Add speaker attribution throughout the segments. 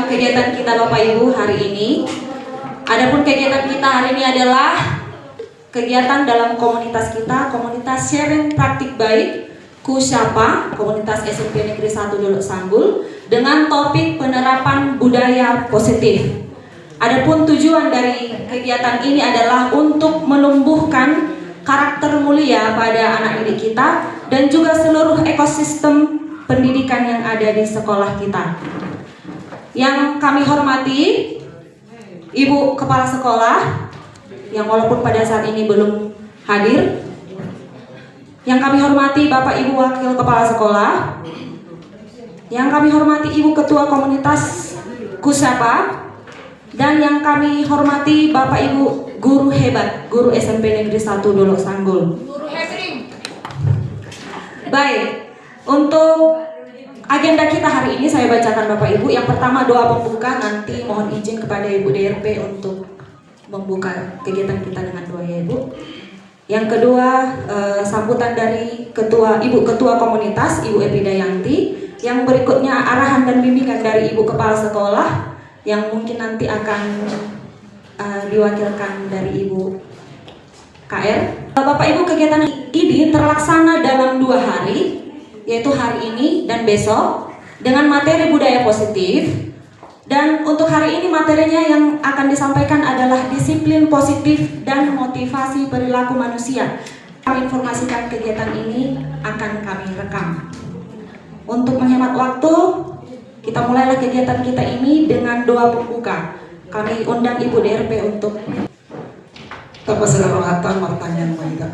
Speaker 1: kegiatan kita Bapak Ibu hari ini. Adapun kegiatan kita hari ini adalah kegiatan dalam komunitas kita, komunitas sharing praktik baik Kusyapa, komunitas SMP Negeri 1 Dolok Sanggul, dengan topik penerapan budaya positif. Adapun tujuan dari kegiatan ini adalah untuk menumbuhkan karakter mulia pada anak didik kita dan juga seluruh ekosistem pendidikan yang ada di sekolah kita. Yang kami hormati Ibu Kepala Sekolah yang walaupun pada saat ini belum hadir. Yang kami hormati Bapak Ibu Wakil Kepala Sekolah. Yang kami hormati Ibu Ketua Komunitas Kusyapa. Dan yang kami hormati Bapak Ibu guru hebat, guru SMP Negeri 1 Dolok Sanggul. Baik, untuk agenda kita hari ini saya bacakan Bapak Ibu. Yang pertama doa pembuka, nanti mohon izin kepada Ibu DRP untuk membuka kegiatan kita dengan doa ya Ibu. Yang kedua sambutan dari Ibu Ketua Komunitas, Ibu Epidayanti. Yang berikutnya arahan dan bimbingan dari Ibu Kepala Sekolah yang mungkin nanti akan diwakilkan dari Ibu KR. Bapak Ibu, kegiatan ini terlaksana dalam 2 hari, yaitu hari ini dan besok, dengan materi budaya positif. Dan untuk hari ini materinya yang akan disampaikan adalah disiplin positif dan motivasi perilaku manusia. Kami informasikan kegiatan ini akan kami rekam. Untuk menghemat waktu, kita mulailah kegiatan kita ini dengan doa pembuka. Kami undang Ibu DRP untuk
Speaker 2: Tapasalarohatan pertanyaan mereka.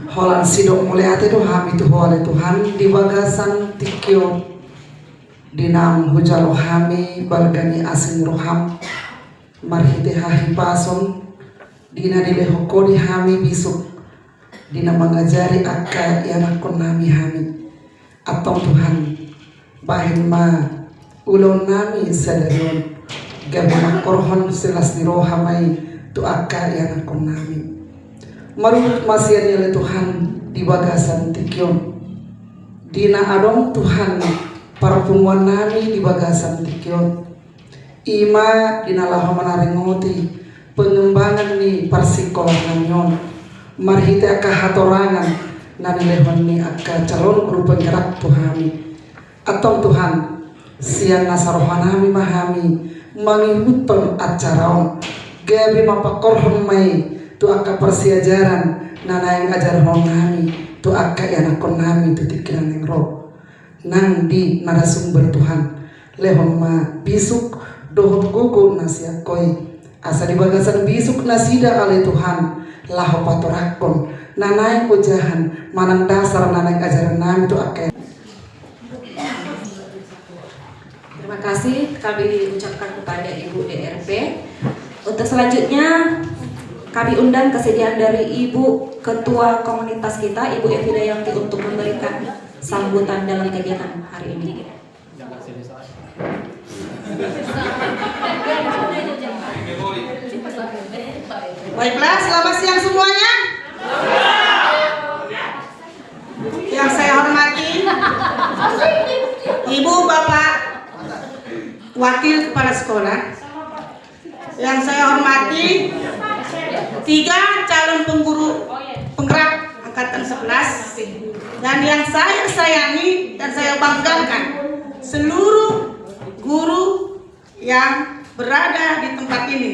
Speaker 2: Holan sidok mulai ate doa itu oleh Tuhan di bagasan tikyo dinam hujalo hami balgani asing roham marhite hahipason dina dilehoko di hami bisuk dina mengajari akka yang akon nami hami atau Tuhan bahin ma ulon nami sadarion gabi korhon selas ni rohamai tu akka yang akon nami marut masian oleh Tuhan di bagasan tikyon dina adong Tuhan pertemuan nami di bagasan tikyon ima dina laho manarengoti pengembangan ni persikolahan nyon marhite akka hatorangan nani lehon ni akka calon guru penggerak Tuhami atau Tuhan siang nasarohanami mahami mangihutong acaraon gabi mapakorhon mai tu akka persiajaran nana yang ajar nami tu akka yanakon nami tu tikiran yang roh nang di narasumber Tuhan lehon ma bisuk dohot gugu nasiakoi asa di bagasan bisuk nasida oleh Tuhan laho patorakon nana yang ujahan manang dasar nana yang ajaran nami tu akka.
Speaker 1: Terima kasih kami ucapkan kepada Ibu DRP. Untuk selanjutnya kami undang kesediaan dari Ibu Ketua Komunitas kita, Ibu Epidayanti, untuk memberikan sambutan dalam kegiatan hari ini.
Speaker 3: Baiklah, selamat siang semuanya. Yang saya hormati Ibu Bapak Wakil Kepala Sekolah. Yang saya hormati 3 calon pengguru penggerak angkatan 11, dan yang saya sayangi dan saya banggakan seluruh guru yang berada di tempat ini.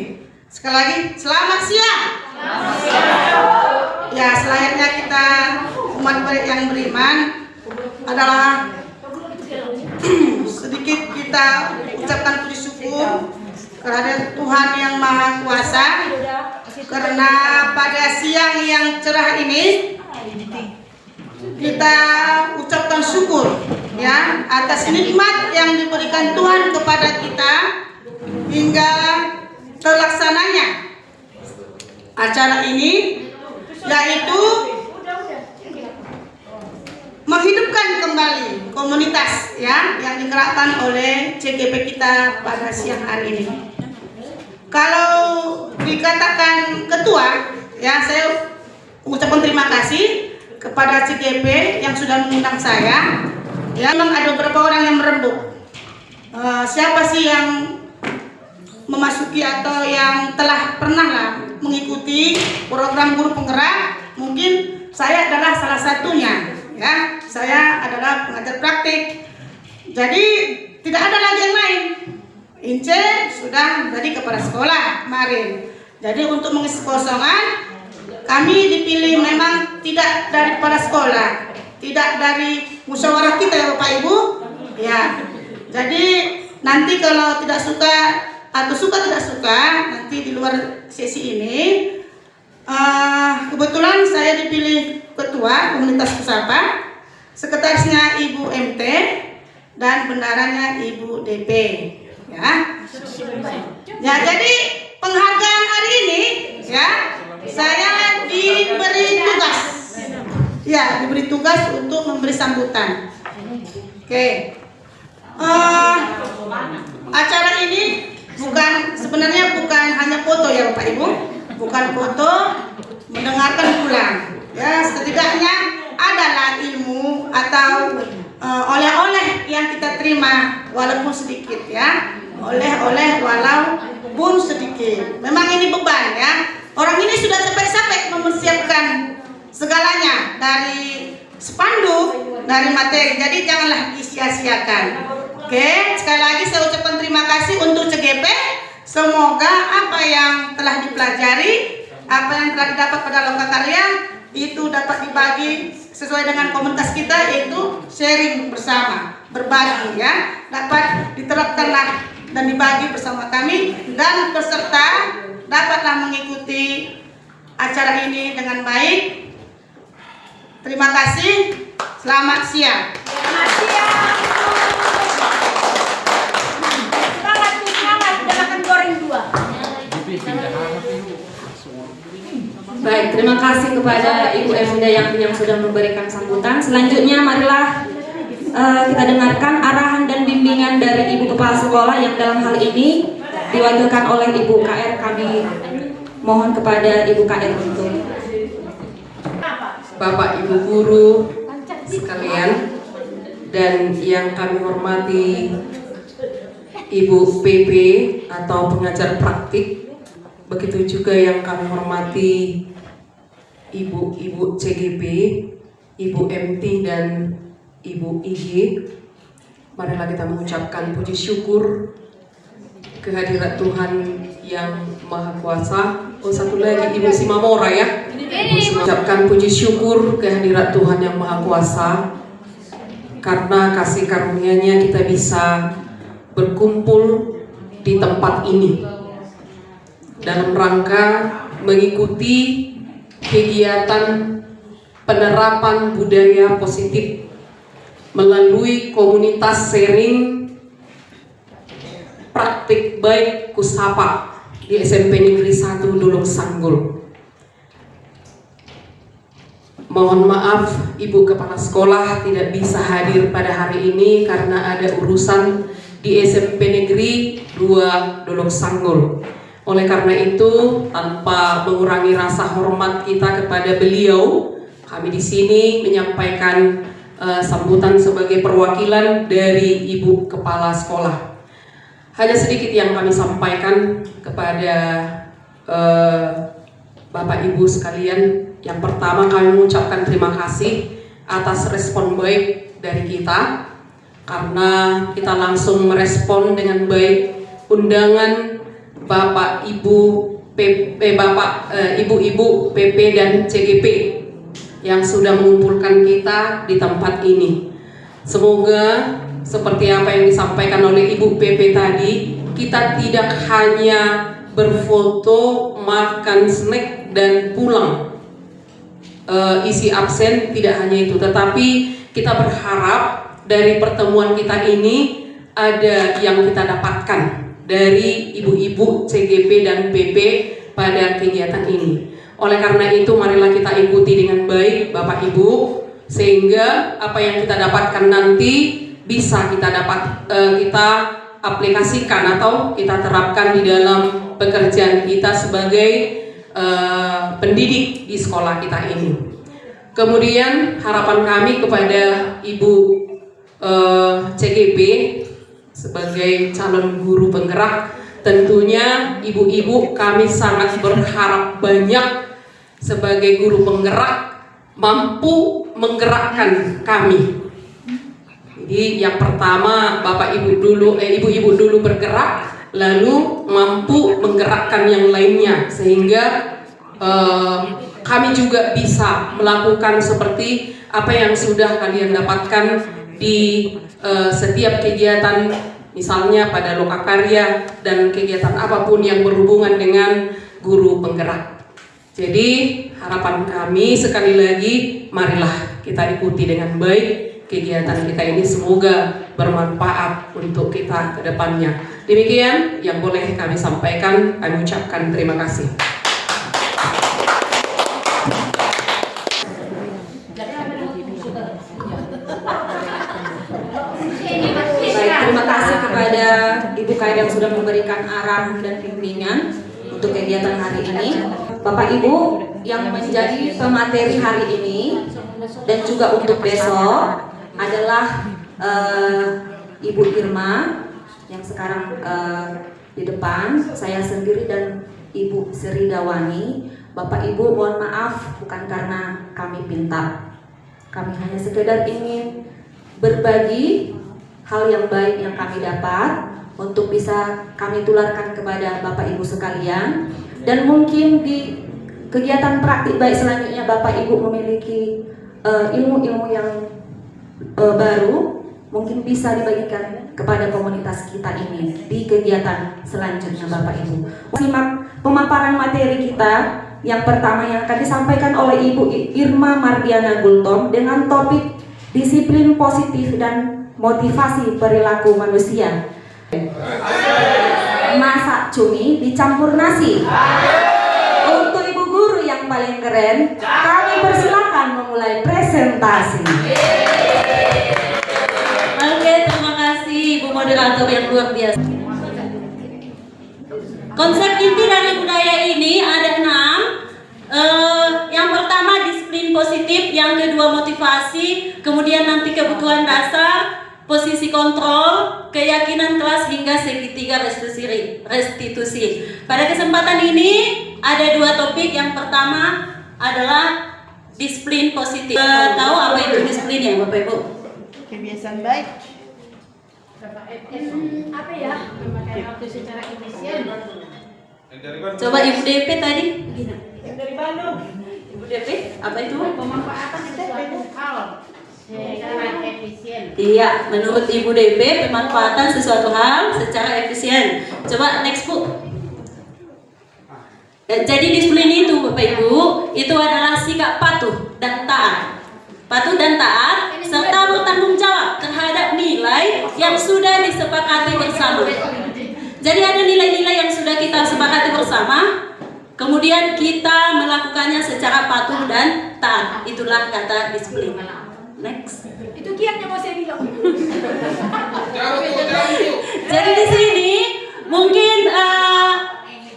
Speaker 3: Sekali lagi selamat siang. Ya, selayaknya kita umat yang beriman adalah sedikit kita ucapkan puji syukur kepada Tuhan yang Maha Kuasa, karena pada siang yang cerah ini kita ucapkan syukur ya atas nikmat yang diberikan Tuhan kepada kita hingga terlaksananya acara ini, yaitu menghidupkan kembali komunitas ya yang digerakkan oleh CGP kita pada siang hari ini. Kalau dikatakan ketua, ya saya mengucapkan terima kasih kepada CGP yang sudah mengundang saya. Ya, memang ada beberapa orang yang merembuk siapa sih yang memasuki atau yang telah pernah lah mengikuti program guru penggerak, mungkin saya adalah salah satunya ya. Saya adalah pengajar praktik, jadi tidak ada lagi yang lain. Ince sudah menjadi kepala sekolah kemarin, jadi untuk mengisi kosongan kami dipilih memang tidak dari kepala sekolah, tidak dari musyawarah kita ya Bapak Ibu ya. Jadi nanti kalau tidak suka atau suka tidak suka, nanti di luar sesi ini kebetulan saya dipilih ketua komunitas Kusapa, sekretarisnya Ibu MT, dan bendaharanya Ibu DP ya. Ya, jadi penghargaan hari ini ya, saya diberi tugas ya, diberi tugas untuk memberi sambutan. Oke. Acara ini sebenarnya bukan hanya foto ya Bapak Ibu, bukan foto, mendengarkan pulang ya, setidaknya adalah ilmu atau oleh-oleh yang kita terima walaupun sedikit ya, oleh-oleh walaupun sedikit. Memang ini beban ya, orang ini sudah capek-capek mempersiapkan segalanya, dari spanduk, dari materi, jadi janganlah disia-siakan. Oke, sekali lagi saya ucapkan terima kasih untuk CGP. Semoga apa yang telah dipelajari, apa yang telah didapat pada Lokakarya itu dapat dibagi sesuai dengan komunitas kita, yaitu sharing bersama, berbagi ya, dapat diterapkanlah dan dibagi bersama kami, dan peserta dapatlah mengikuti acara ini dengan baik. Terima kasih. Selamat siang.
Speaker 4: Selamat siang. Semangat, jangan goreng dua.
Speaker 1: Baik, terima kasih kepada Ibu Evinda yang sudah memberikan sambutan. Selanjutnya marilah kita dengarkan arahan dan bimbingan dari Ibu Kepala Sekolah yang dalam hal ini diwakilkan oleh Ibu KR. Kami mohon kepada Ibu KR untuk.
Speaker 5: Bapak Ibu guru sekalian, dan yang kami hormati Ibu PP atau pengajar praktik, begitu juga yang kami hormati Ibu CGP, Ibu MT dan Ibu IG. Marilah kita mengucapkan puji syukur kehadirat Tuhan yang Maha Kuasa. Oh, satu lagi Ibu Simamora ya. Mengucapkan puji syukur kehadirat Tuhan yang Maha Kuasa, karena kasih karunia-Nya kita bisa berkumpul di tempat ini dalam rangka mengikuti kegiatan penerapan budaya positif melalui komunitas sharing praktik baik Kusapa di SMP Negeri 1 Dolok Sanggul. Mohon maaf Ibu Kepala Sekolah tidak bisa hadir pada hari ini karena ada urusan di SMP Negeri 2 Dolok Sanggul. Oleh karena itu, tanpa mengurangi rasa hormat kita kepada beliau, kami di sini menyampaikan sambutan sebagai perwakilan dari Ibu Kepala Sekolah. Hanya sedikit yang kami sampaikan kepada Bapak Ibu sekalian. Yang pertama, kami mengucapkan terima kasih atas respon baik dari kita, karena kita langsung merespon dengan baik undangan Bapak Ibu Ibu-ibu PP dan CGP yang sudah mengumpulkan kita di tempat ini. Semoga seperti apa yang disampaikan oleh Ibu PP tadi, kita tidak hanya berfoto, makan snack dan pulang isi absen, tidak hanya itu, tetapi kita berharap dari pertemuan kita ini ada yang kita dapatkan dari ibu-ibu CGP dan PP pada kegiatan ini. Oleh karena itu, marilah kita ikuti dengan baik Bapak Ibu, sehingga apa yang kita dapatkan nanti bisa kita kita aplikasikan atau kita terapkan di dalam pekerjaan kita sebagai pendidik di sekolah kita ini. Kemudian harapan kami kepada Ibu CGP sebagai calon guru penggerak. Tentunya ibu-ibu kami sangat berharap banyak sebagai guru penggerak mampu menggerakkan kami. Jadi yang pertama ibu-ibu dulu bergerak, lalu mampu menggerakkan yang lainnya sehingga kami juga bisa melakukan seperti apa yang sudah kalian dapatkan di setiap kegiatan, misalnya pada lokakarya dan kegiatan apapun yang berhubungan dengan guru penggerak. Jadi harapan kami sekali lagi, marilah kita ikuti dengan baik kegiatan kita ini, semoga bermanfaat untuk kita ke depannya. Demikian yang boleh kami sampaikan, kami ucapkan terima kasih.
Speaker 1: Baik, terima kasih kepada Ibu Kair yang sudah memberikan arahan dan bimbingan untuk kegiatan hari ini. Bapak Ibu yang menjadi pemateri hari ini dan juga untuk besok adalah Ibu Irma yang sekarang di depan, saya sendiri dan Ibu Seridawani. Bapak Ibu mohon maaf, bukan karena kami pintar, kami hanya sekedar ingin berbagi hal yang baik yang kami dapat untuk bisa kami tularkan kepada Bapak Ibu sekalian. Dan mungkin di kegiatan praktik baik selanjutnya Bapak Ibu memiliki ilmu-ilmu yang baru, mungkin bisa dibagikan kepada komunitas kita ini di kegiatan selanjutnya Bapak Ibu. Simak pemaparan materi kita yang pertama yang akan disampaikan oleh Ibu Irma Mardiana Gultom dengan topik disiplin positif dan motivasi perilaku manusia. Masak cumi dicampur nasi. Untuk ibu guru yang paling keren, kami persilakan memulai presentasi.
Speaker 4: Oke, terima kasih Ibu Moderator yang luar biasa. Konsep inti dari budaya ini ada 6. Yang pertama disiplin positif, yang kedua motivasi, kemudian nanti kebutuhan dasar, posisi kontrol, keyakinan kelas hingga segitiga restitusi. Pada kesempatan ini ada 2 topik. Yang pertama adalah disiplin positif. Tahu apa itu disiplin ya Bapak Ibu?
Speaker 3: Kebiasaan baik.
Speaker 4: Apa ya? Memakai waktu secara efisien. Coba Ibu DP tadi.
Speaker 3: Yang dari Bandung.
Speaker 4: Ibu DP, apa itu?
Speaker 3: Pemanfaatan sesuatu hal secara efisien.
Speaker 4: Iya, menurut Ibu DP pemanfaatan sesuatu hal secara efisien. Coba next Bu. Jadi disiplin itu Bapak Ibu, itu adalah sikap patuh dan taat. Patuh dan taat serta bertanggung jawab terhadap nilai yang sudah disepakati bersama. Jadi ada nilai-nilai yang sudah kita sepakati bersama, kemudian kita melakukannya secara patuh dan taat. Itulah kata disiplin. Next.
Speaker 6: Itu kian yang mau saya bilang.
Speaker 4: Jadi di sini mungkin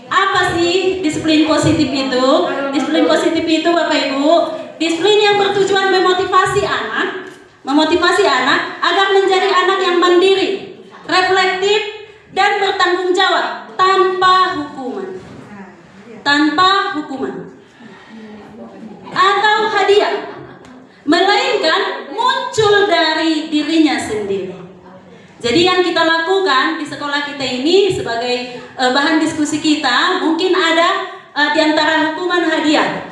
Speaker 4: apa sih disiplin positif itu? Disiplin positif itu Bapak Ibu, disiplin yang bertujuan memotivasi anak agar menjadi anak yang mandiri, reflektif dan bertanggung jawab tanpa hukuman atau hadiah, melainkan muncul dari dirinya sendiri. Jadi yang kita lakukan di sekolah kita ini sebagai bahan diskusi kita, mungkin ada di antara hukuman hadiah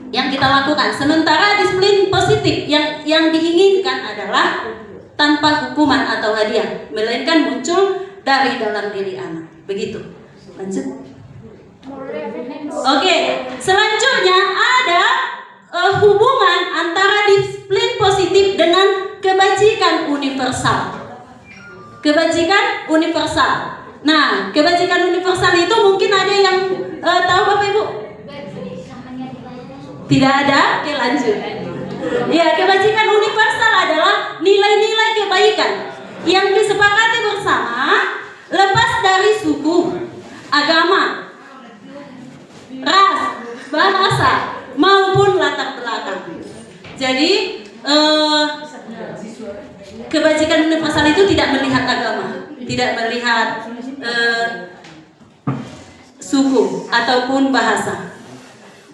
Speaker 4: yang kita lakukan. Sementara disiplin positif yang diinginkan adalah tanpa hukuman atau hadiah, melainkan muncul dari dalam diri anak. Begitu. Lanjut. Oke, selanjutnya ada hubungan antara disiplin positif dengan kebajikan universal. Kebajikan universal. Nah, kebajikan universal itu mungkin ada yang tahu Bapak Ibu? Tidak ada? Oke, lanjut. Ya, kebajikan universal adalah nilai-nilai kebaikan yang disepakati bersama, lepas dari suku, agama, ras, bahasa, maupun latar belakang. Jadi kebajikan universal itu tidak melihat agama, tidak melihat suku ataupun bahasa.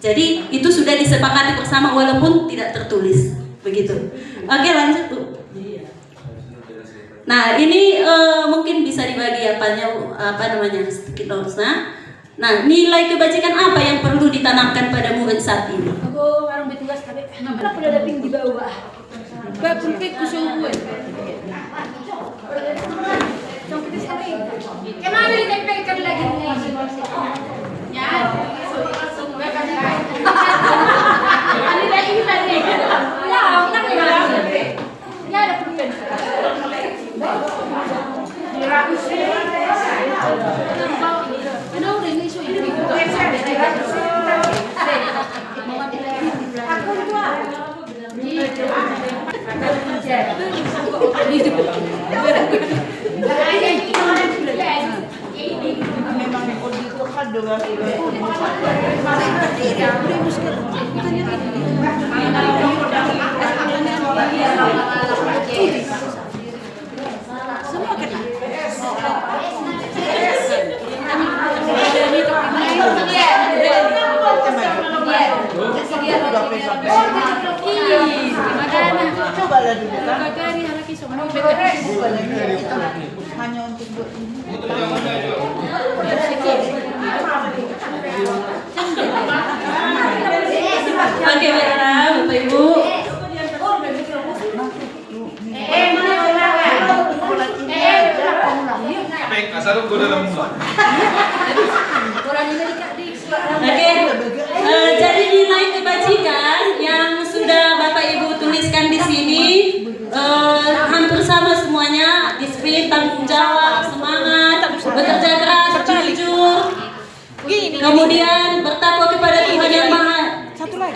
Speaker 4: Jadi itu sudah disepakati bersama walaupun tidak tertulis, begitu. Oke, lanjut Bu. Nah, ini mungkin bisa dibagi apa namanya sedikit notes-nya. Nah, nilai kebajikan apa yang perlu ditanamkan pada murid saat ini?
Speaker 6: Ako parang may tugas kami. Kenapa pala dating di bawah? Pagpulpit ko siya uwi. Kemana rin nagpagkar lagi ngayon? Yan. Ano na ilan eh? Wala, nakakala. Yan, napulpit. Ano rin iso ibig ko?
Speaker 4: Oke, Bapak Ibu. Oke, jadi nilai kebajikan yang sudah Bapak Ibu tuliskan di sini hampir sama semuanya: disiplin, tanggung jawab, semangat, bekerja keras, jujur, kemudian bertakwa kepada Tuhan Yang Maha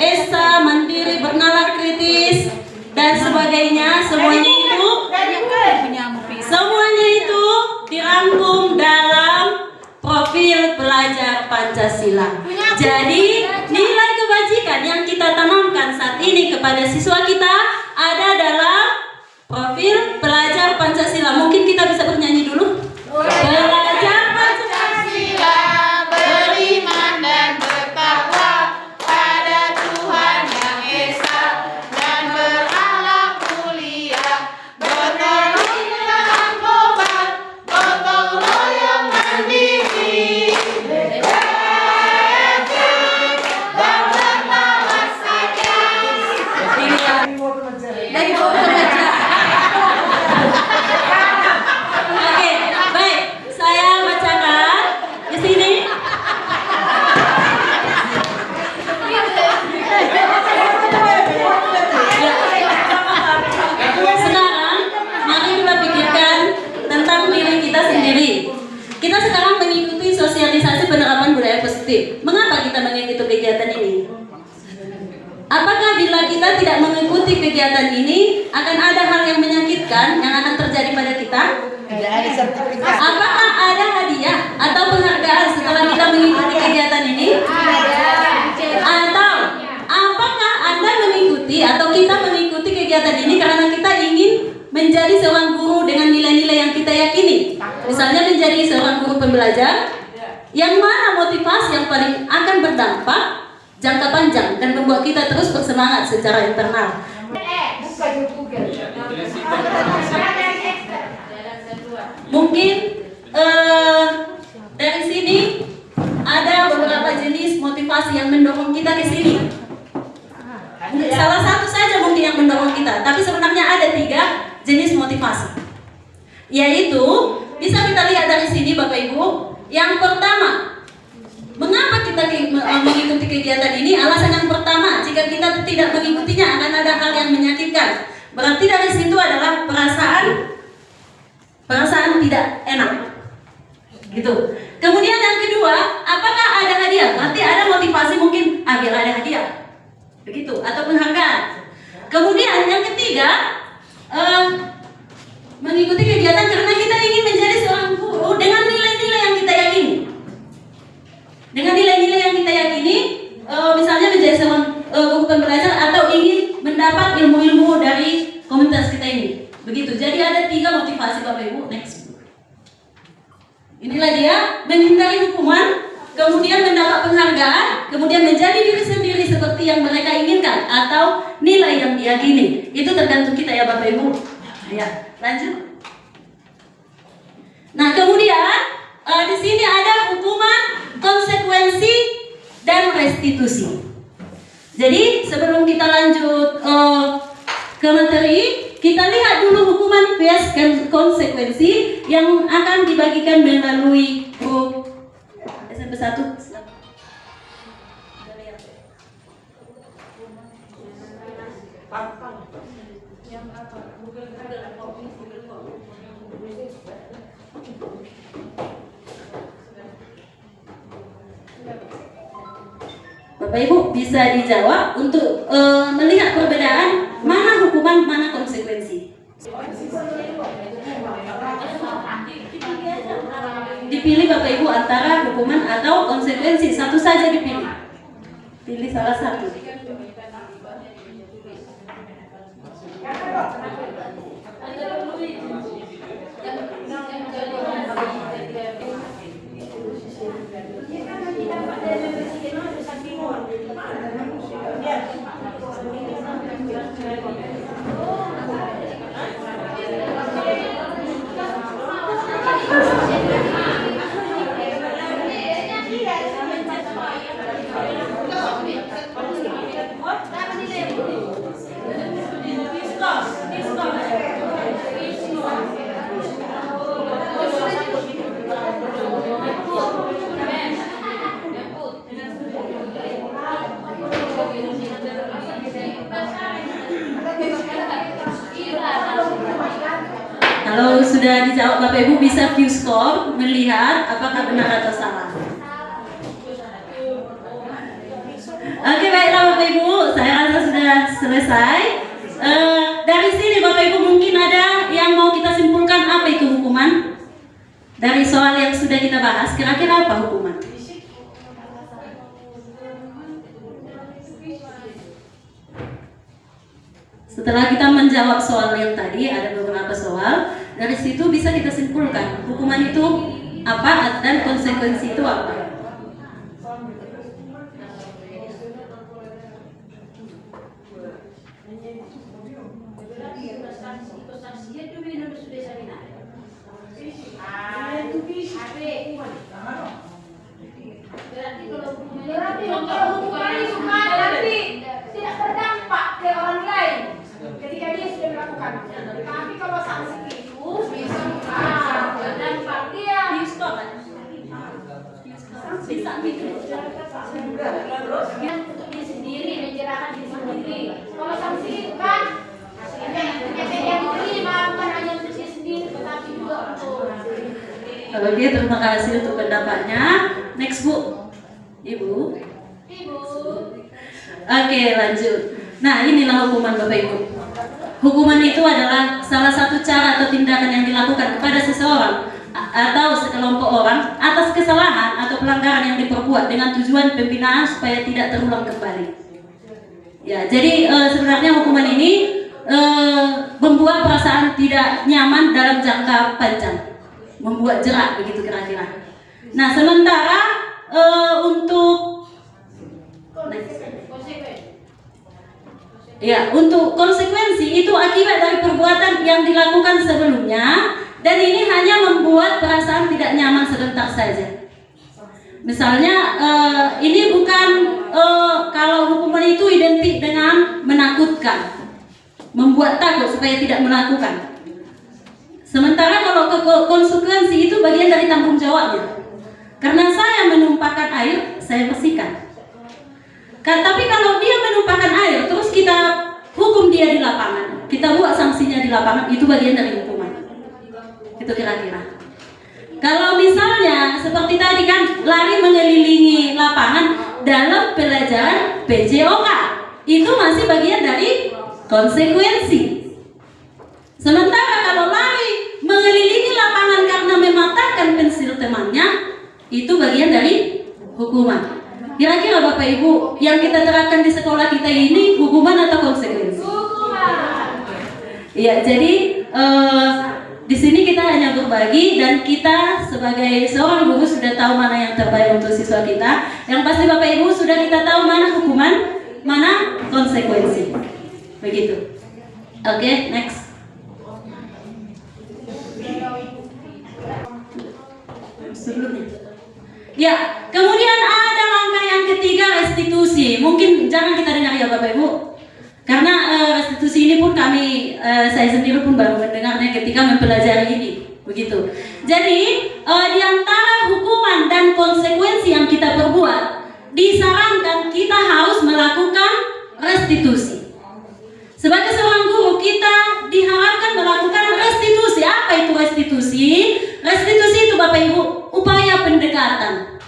Speaker 4: Esa, mandiri, bernalar kritis, dan sebagainya. Semuanya itu dirangkum dalam profil pelajar Pancasila. Jadi nilai kebajikan yang kita tanamkan saat ini kepada siswa kita ada dalam profil pelajar Pancasila. Mungkin kita bisa bernyanyi dulu. Pelajar Pancasila beriman dan bertakwa pada Tuhan Yang Esa dan berakhlak mulia, bertanggung jawab global, gotong royong mandiri, dan berbalas saja. Dari bawah baca. Oke, baik. Saya bacakan di sini. Sekarang mari kita pikirkan tentang diri kita sendiri. Kita sekarang mengikuti sosialisasi penerapan budaya positif. Mengapa kita mengikuti kegiatan ini? Apakah bila kita tidak mengikuti kegiatan ini akan ada hal yang menyakitkan yang akan terjadi pada kita? Apakah ada hadiah atau penghargaan setelah kita mengikuti kegiatan ini? Atau apakah Anda mengikuti atau kita mengikuti kegiatan ini karena kita ingin menjadi seorang guru dengan nilai-nilai yang kita yakini? Misalnya menjadi seorang guru pembelajar yang mana motivasi yang paling akan berdampak jangka panjang dan membuat kita terus bersemangat secara internal. Mungkin dari sini ada beberapa jenis motivasi yang mendorong kita ke sini. Salah satu saja mungkin yang mendorong kita, tapi sebenarnya ada 3 jenis motivasi. Yaitu bisa kita lihat dari sini Bapak Ibu. Yang pertama, mengapa kita mengikuti kegiatan ini? Alasan yang pertama, jika kita tidak mengikutinya akan ada hal yang menyakitkan. Berarti dari situ adalah perasaan tidak enak. Gitu. Kemudian yang kedua, apakah ada hadiah? Berarti ada motivasi mungkin biar ada hadiah. Begitu, atau penghargaan. Kemudian yang ketiga, mengikuti kegiatan karena kita ingin menjadi seorang guru dengan nilai-nilai yang kita yakini. Dengan nilai-nilai yang kita yakini, misalnya menjadi seorang guru pembelajar atau ingin mendapat ilmu-ilmu dari komunitas kita ini. Begitu. Jadi ketiga motivasi Bapak Ibu, next. Inilah dia menghindari hukuman, kemudian mendapat penghargaan, kemudian menjadi diri sendiri seperti yang mereka inginkan atau nilai yang diyakini. Itu tergantung kita ya Bapak Ibu. Ya, lanjut. Nah, kemudian di sini ada hukuman, konsekuensi, dan restitusi. Jadi sebelum kita lanjut ke materi, kita lihat dulu hukuman vs konsekuensi yang akan dibagikan melalui grup SMP 1. Bapak Ibu bisa dijawab untuk melihat perbedaan mana hukuman, mana konsekuensi. Dipilih Bapak Ibu antara hukuman atau konsekuensi, satu saja dipilih. Pilih salah satu. Kalau sudah dijawab Bapak Ibu bisa view score, melihat apakah benar atau salah. Oke, baiklah Bapak Ibu, saya rasa sudah selesai. Dari sini Bapak Ibu mungkin ada yang mau kita simpulkan apa itu hukuman? Dari soal yang sudah kita bahas, kira-kira apa hukuman? Setelah kita menjawab soal yang tadi, ada beberapa soal. Dari situ bisa kita simpulkan hukuman itu apa dan konsekuensi itu apa.
Speaker 6: Tidak berdampak ke orang lain ketika dia sudah melakukan. Tapi kalau sanksi itu bisa berdampak dia. Bisa untuk dia sendiri, menjerahkan diri sendiri. Kalau sanksi itu kan efek yang diterima bukan hanya untuk dia sendiri, tetapi juga untuk.
Speaker 4: Kalau dia terima kasih untuk pendapatnya. Next Bu, Ibu. Oke, lanjut. Nah, inilah hukuman Bapak Ibu. Hukuman itu adalah salah satu cara atau tindakan yang dilakukan kepada seseorang atau sekelompok orang atas kesalahan atau pelanggaran yang diperbuat dengan tujuan pembinaan supaya tidak terulang kembali. Ya, jadi sebenarnya hukuman ini membuat perasaan tidak nyaman dalam jangka panjang, membuat jerak begitu kira-kira. Nah, sementara untuk untuk konsekuensi itu akibat dari perbuatan yang dilakukan sebelumnya, dan ini hanya membuat perasaan tidak nyaman sebentar saja. Misalnya ini bukan kalau hukuman itu identik dengan menakutkan, membuat takut supaya tidak melakukan. Sementara kalau konsekuensi itu bagian dari tanggung jawabnya. Karena saya menumpahkan air, saya bersihkan. Tapi kalau dia menumpahkan air, terus kita hukum dia di lapangan, kita buat sanksinya di lapangan, itu bagian dari hukuman. Itu kira-kira. Kalau misalnya seperti tadi kan lari mengelilingi lapangan dalam pelajaran PJOK, itu masih bagian dari konsekuensi. Sementara kalau lari mengelilingi lapangan karena mematahkan pensil temannya, itu bagian dari hukuman. Kira-kira Bapak Ibu, yang kita terapkan di sekolah kita ini hukuman atau konsekuensi?
Speaker 6: Hukuman.
Speaker 4: Iya, jadi Di sini kita hanya berbagi dan kita sebagai seorang guru sudah tahu mana yang terbaik untuk siswa kita. Yang pasti Bapak Ibu sudah kita tahu mana hukuman, mana konsekuensi. Begitu. Oke, next. Sebelumnya. Ya, kemudian ada langkah yang ketiga, restitusi. Mungkin jangan kita dengar ya Bapak Ibu. Karena restitusi ini pun saya sendiri pun baru mendengarnya ketika mempelajari ini, begitu. Jadi di antara hukuman dan konsekuensi yang kita perbuat, disarankan kita harus melakukan restitusi. Sebagai seorang guru kita diharapkan melakukan restitusi. Apa itu restitusi? Restitusi itu Bapak Ibu upaya pendekatan.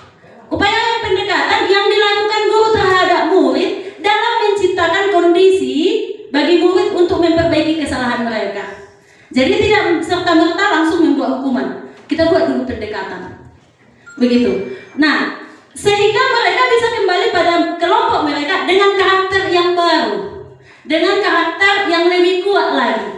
Speaker 4: Upaya pendekatan yang dilakukan guru terhadap murid dalam menciptakan kondisi bagi murid untuk memperbaiki kesalahan mereka. Jadi tidak serta-merta langsung membuat hukuman. Kita buat dulu pendekatan. Begitu. Nah, sehingga mereka bisa kembali pada kelompok mereka dengan karakter yang baru, dengan karakter yang lebih kuat lagi.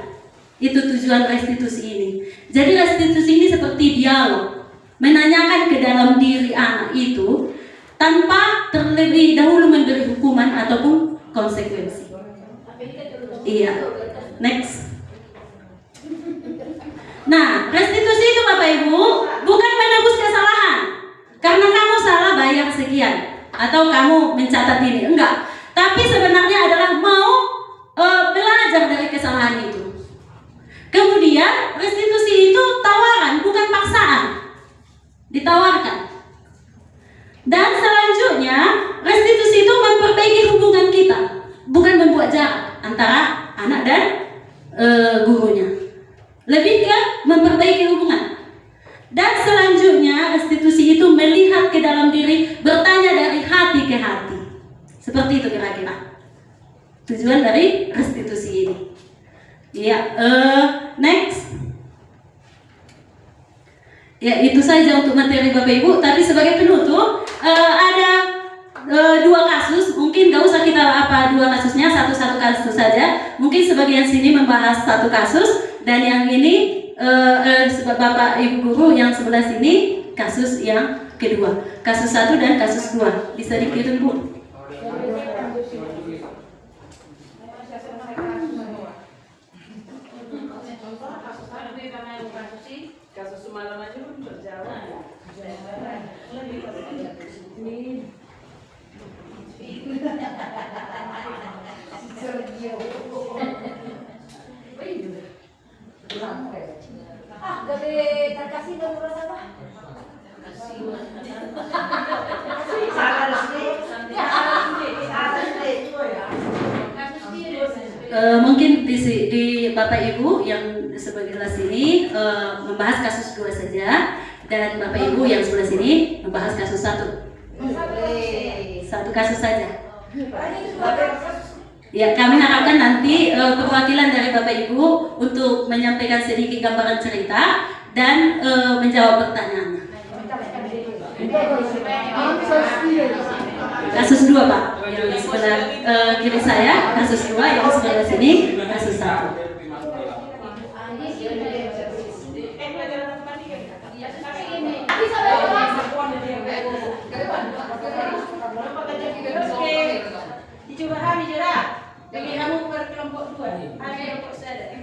Speaker 4: Itu tujuan restitusi ini. Jadi restitusi ini seperti dialog, menanyakan ke dalam diri anak itu tanpa terlebih dahulu memberi hukuman ataupun konsekuensi. Iya. Next. Nah, restitusi itu Bapak Ibu bukan menebus kesalahan. Karena kamu salah bayar sekian atau kamu mencatat ini, enggak. Tapi sebenarnya adalah mau belajar dari kesalahan itu. Kemudian restitusi itu tawaran, bukan paksaan. Ditawarkan. Dan selanjutnya, restitusi itu memperbaiki hubungan kita, bukan membuat jarak antara anak dan gurunya. Lebih ke memperbaiki hubungan. Dan selanjutnya, restitusi itu melihat ke dalam diri, bertanya dari hati ke hati. Seperti itu kira-kira tujuan dari restitusi ini. Ya, next. Ya, itu saja untuk materi Bapak Ibu. Tapi sebagai penutup, ada dua kasus. Mungkin gak usah kita dua kasusnya, satu kasus saja. Mungkin sebagian sini membahas satu kasus, dan yang ini Bapak Ibu guru yang sebelah sini kasus yang kedua. Kasus 1 dan kasus 2. Bisa dikirim Bu.
Speaker 5: Kasus semalam aja belum terjawab.
Speaker 6: Gede terkasih dong berapa?
Speaker 4: Mungkin di Bapak Ibu yang sebelah sini membahas kasus 2 saja, dan Bapak Ibu yang sebelah sini membahas kasus 1. Satu kasus saja. Ya, kami harapkan nanti perwakilan dari Bapak Ibu untuk menyampaikan sedikit gambaran cerita dan menjawab pertanyaannya. Kasus 2 Pak, yang sebelah kiri saya kasus 2, yang sebelah sini kasus 1.
Speaker 3: Dicubahami juga. Bagi kamu berkelompok 2. Ada kelompok saya.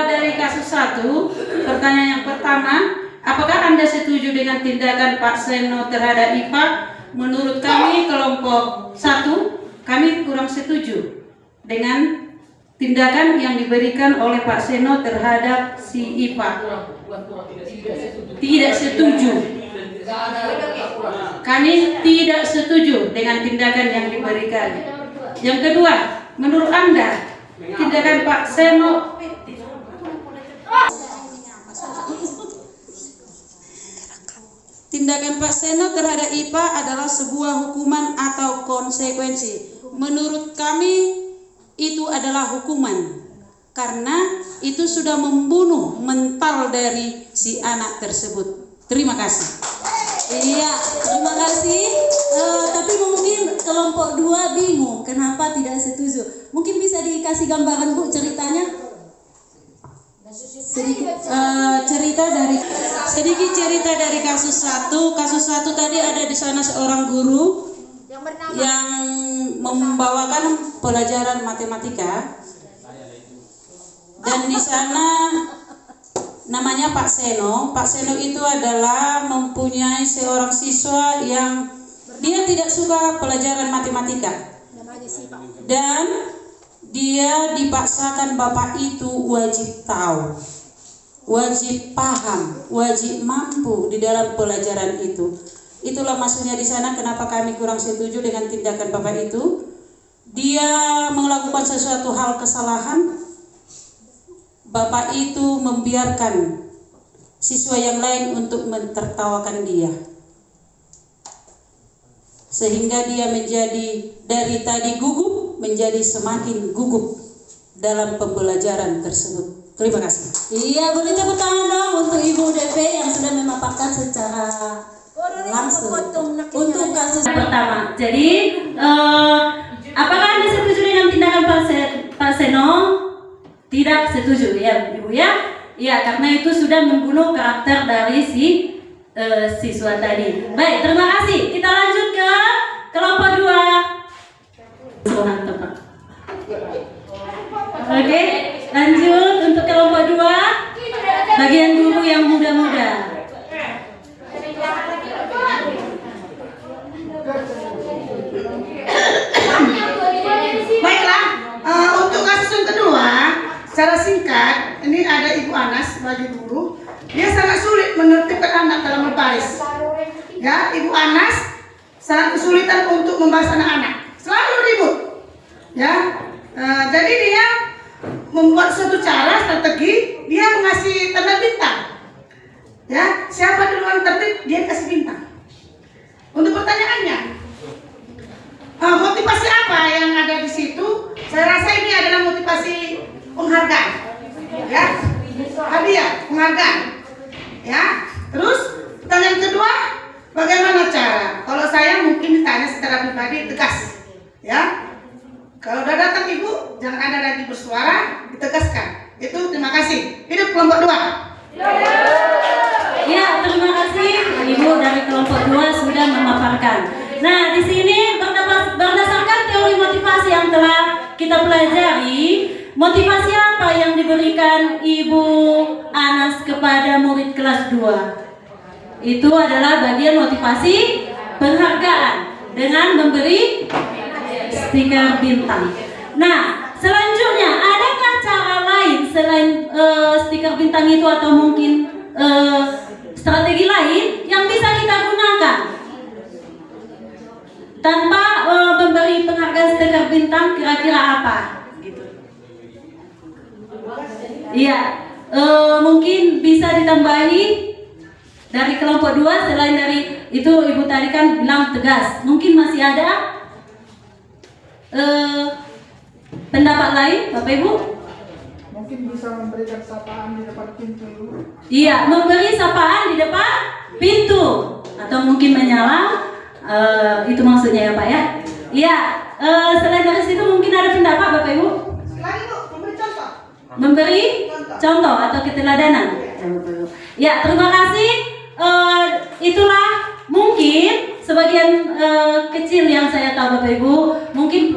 Speaker 3: Dari kasus 1, pertanyaan yang pertama, apakah Anda setuju dengan tindakan Pak Seno terhadap IPA? Menurut kami kelompok 1, kami kurang setuju dengan tindakan yang diberikan oleh Pak Seno terhadap si IPA. Tidak setuju. Kami tidak setuju dengan tindakan yang diberikan. Yang kedua, menurut Anda tindakan Pak Seno terhadap IPA adalah sebuah hukuman atau konsekuensi. Menurut kami itu adalah hukuman, karena itu sudah membunuh mental dari si anak tersebut. Terima kasih.
Speaker 4: Iya, terima kasih. Tapi mungkin kelompok 2 bingung kenapa tidak setuju. Mungkin bisa dikasih gambaran Bu ceritanya. Sedikit cerita dari kasus satu. Kasus satu tadi ada di sana seorang guru yang membawakan pelajaran matematika, dan di sana namanya Pak Seno. Pak Seno itu adalah mempunyai seorang siswa yang dia tidak suka pelajaran matematika, dan dia dipaksakan bapak itu wajib tahu, wajib paham, wajib mampu di dalam pelajaran itu. Itulah maksudnya di sana kenapa kami kurang setuju dengan tindakan bapak itu. Dia melakukan sesuatu hal kesalahan, bapak itu membiarkan siswa yang lain untuk mentertawakan dia, sehingga dia menjadi dari tadi gugup menjadi semakin gugup dalam pembelajaran tersebut. Terima kasih. Iya, boleh tepuk tangan dong untuk Ibu DP yang sudah memaparkan secara langsung untuk kasus pertama. Jadi, apakah Anda setuju dengan tindakan Pak Seno? Tidak setuju ya, Ibu ya? Iya, karena itu sudah membunuh karakter dari si siswa tadi. Baik, terima kasih. Kita lanjut ke kelompok 2. Oke, lanjut untuk kelompok 2. Bagian guru yang muda-muda.
Speaker 3: Baiklah, untuk kasus yang kedua, secara singkat, ini ada Ibu Anas sebagai guru. Dia sangat sulit menertibkan anak dalam berbaris. Ya, Ibu Anas sangat kesulitan untuk membahas anak-anak, selalu ribut. Ya, jadi dia membuat suatu cara strategi, dia mengasih tanda bintang. Ya, siapa duluan tertib, dia kasih bintang. Untuk pertanyaannya, motivasi apa yang ada di situ? Saya rasa ini adalah motivasi penghargaan, ya, hadiah penghargaan, ya. Terus pertanyaan kedua, bagaimana cara? Kalau saya mungkin ditanya secara pribadi, tegas, ya. Kalau udah datang Ibu, jangan ada lagi bersuara, ditegaskan. Itu terima kasih. Hidup kelompok 2.
Speaker 4: Ya, terima kasih Ibu dari kelompok 2 sudah memaparkan. Nah, di sini berdasarkan teori motivasi yang telah kita pelajari, motivasi apa yang diberikan Ibu Anas kepada murid kelas 2? Itu adalah bagian motivasi penghargaan dengan memberi stiker bintang. Nah, selanjutnya adakah cara lain selain stiker bintang itu, atau mungkin strategi lain yang bisa kita gunakan tanpa memberi penghargaan stiker bintang? Kira-kira apa? Iya, mungkin bisa ditambahi dari kelompok 2. Selain dari itu, Ibu tadi kan bilang tegas. Mungkin masih ada pendapat lain, Bapak Ibu?
Speaker 7: Mungkin bisa memberikan sapaan di depan pintu.
Speaker 4: Iya, memberi sapaan di depan pintu, atau mungkin menyala. Itu maksudnya ya Pak ya? Iya. Selain dari situ mungkin ada pendapat Bapak Ibu?
Speaker 3: Selain itu, memberi contoh.
Speaker 4: Memberi contoh atau keteladanan. Ya, terima kasih. Itulah mungkin sebagian kecil yang saya tahu Bapak Ibu. Mungkin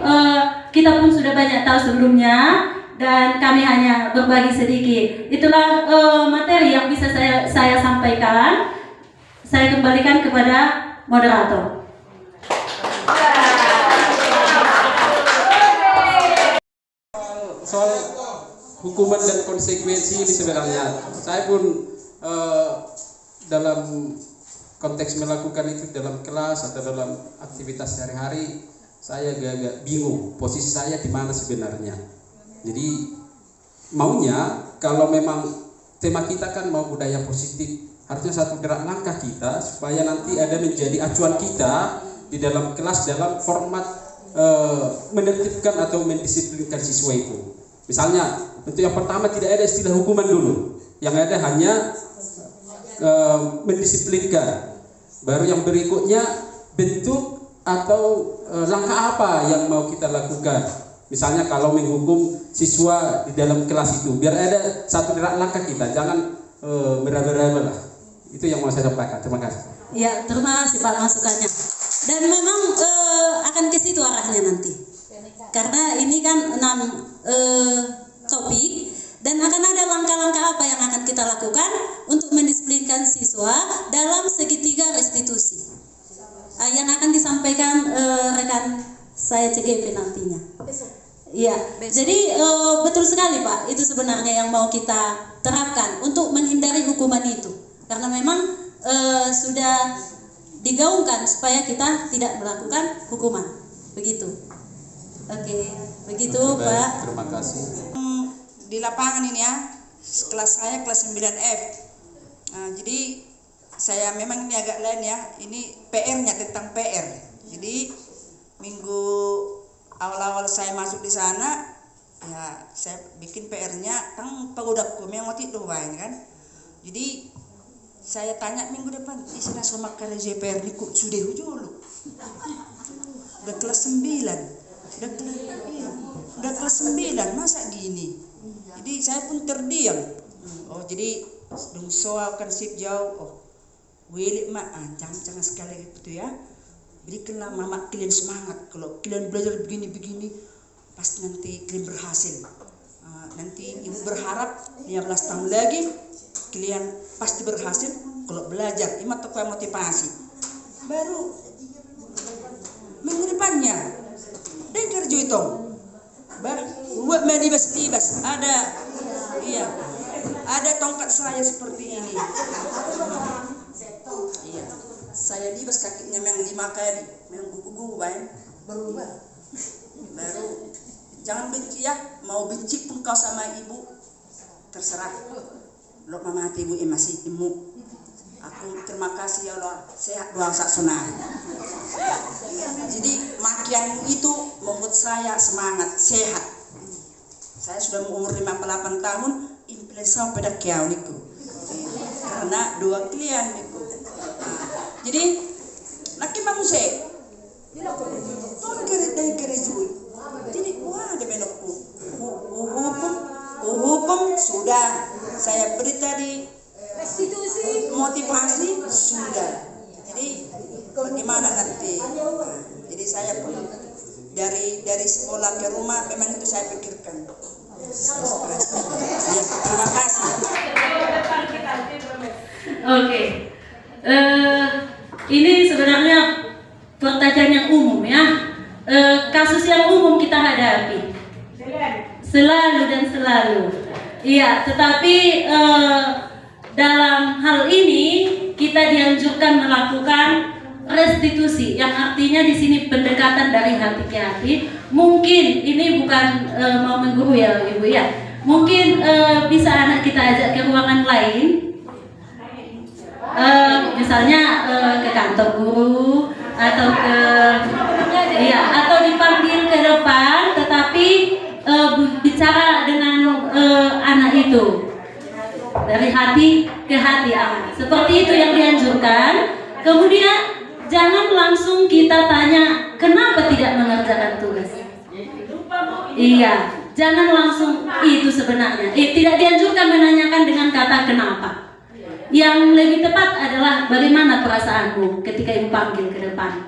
Speaker 4: kita pun sudah banyak tahu sebelumnya, dan kami hanya berbagi sedikit. Itulah materi yang bisa saya sampaikan. Saya kembalikan kepada moderator.
Speaker 8: Soal hukuman dan konsekuensi ini sebenarnya saya pun dalam konteks melakukan itu dalam kelas atau dalam aktivitas sehari-hari, saya agak bingung posisi saya di mana sebenarnya. Jadi maunya kalau memang tema kita kan mau budaya positif, harusnya satu gerak langkah kita supaya nanti ada menjadi acuan kita di dalam kelas dalam format menertibkan atau mendisiplinkan siswa itu. Misalnya untuk yang pertama tidak ada istilah hukuman dulu, yang ada hanya mendisiplinkan. Baru yang berikutnya bentuk atau langkah apa yang mau kita lakukan. Misalnya kalau menghukum siswa di dalam kelas itu, biar ada satu langkah kita, jangan beraba-raba lah. Itu yang mau saya sampaikan. Terima kasih.
Speaker 4: Ya, terima kasih Pak masukannya. Dan memang akan ke situ arahnya nanti. Karena ini kan 6 topik dan akan ada langkah-langkah apa yang akan kita lakukan untuk mendisiplinkan siswa dalam segitiga restitusi. Yang akan disampaikan rekan saya CGP nantinya. Iya, jadi betul sekali Pak, itu sebenarnya yang mau kita terapkan untuk menghindari hukuman itu. Karena memang sudah digaungkan supaya kita tidak melakukan hukuman, begitu. Oke, begitu Pak.
Speaker 8: Terima kasih.
Speaker 3: Di lapangan ini ya, kelas saya kelas 9F. Nah, jadi saya memang ini agak lain ya, ini PR-nya tentang PR. Jadi minggu awal-awal saya masuk di sana, ya saya bikin PR-nya tang pagodakku memang waktu itu kan. Jadi saya tanya minggu depan, isna sama karya JPR ini kok sudah dulu. Udah kelas 9. Udah kelas 9, masa gini? Jadi saya pun terdiam. Oh, jadi dong soal kan sip jauh. Oh, wilik mak, jangan sekali gitu ya. Berikanlah mama kalian semangat. Kalau kalian belajar begini-begini, pasti nanti kalian berhasil. Nanti ibu berharap 15 tahun lagi kalian pasti berhasil kalau belajar. Ima toko motivasi. Baru minggu depannya dengar juitong. Buat medibas-dibas ada tongkat saya seperti ini. Iya. Saya dibas kakinya memang 5 kali, memang kuku-kuku berubah. Baru jangan benci ya, mau benci pun kau sama ibu terserah. Lo mama hati ibu masih ibu. Aku terima kasih ya Allah, sehat doang sak sunah. Jadi makianmu itu membuat saya semangat, sehat. Saya sudah umur 58 tahun, implesan pada kiau niku. Karena 2 klien niku. Jadi laki manusia. Tuh kere cuy. Jadi wah ada benokku. Hukum sudah saya beri tadi. Restitusi, motivasi sudah. Jadi bagaimana nanti? Jadi saya pun dari sekolah ke rumah memang itu saya pikirkan. Ya, terima kasih.
Speaker 4: Oke. Ini sebenarnya pertanyaan yang umum ya. Kasus yang umum kita hadapi. Selalu. Iya, tetapi dalam hal ini kita dianjurkan melakukan restitusi, yang artinya di sini pendekatan dari hati ke hati. Mungkin ini bukan mau mengguru ya Ibu ya. Mungkin bisa anak kita ajak ke ruangan lain, misalnya ke kantor guru atau atau dipanggil ke depan, tetapi bicara dengan anak itu. Dari hati ke hati, seperti itu yang dianjurkan. Kemudian jangan langsung kita tanya kenapa tidak mengerjakan tugas. Iya, jangan langsung itu sebenarnya. Tidak dianjurkan menanyakan dengan kata kenapa. Yang lebih tepat adalah bagaimana perasaanmu ketika ibu panggil ke depan.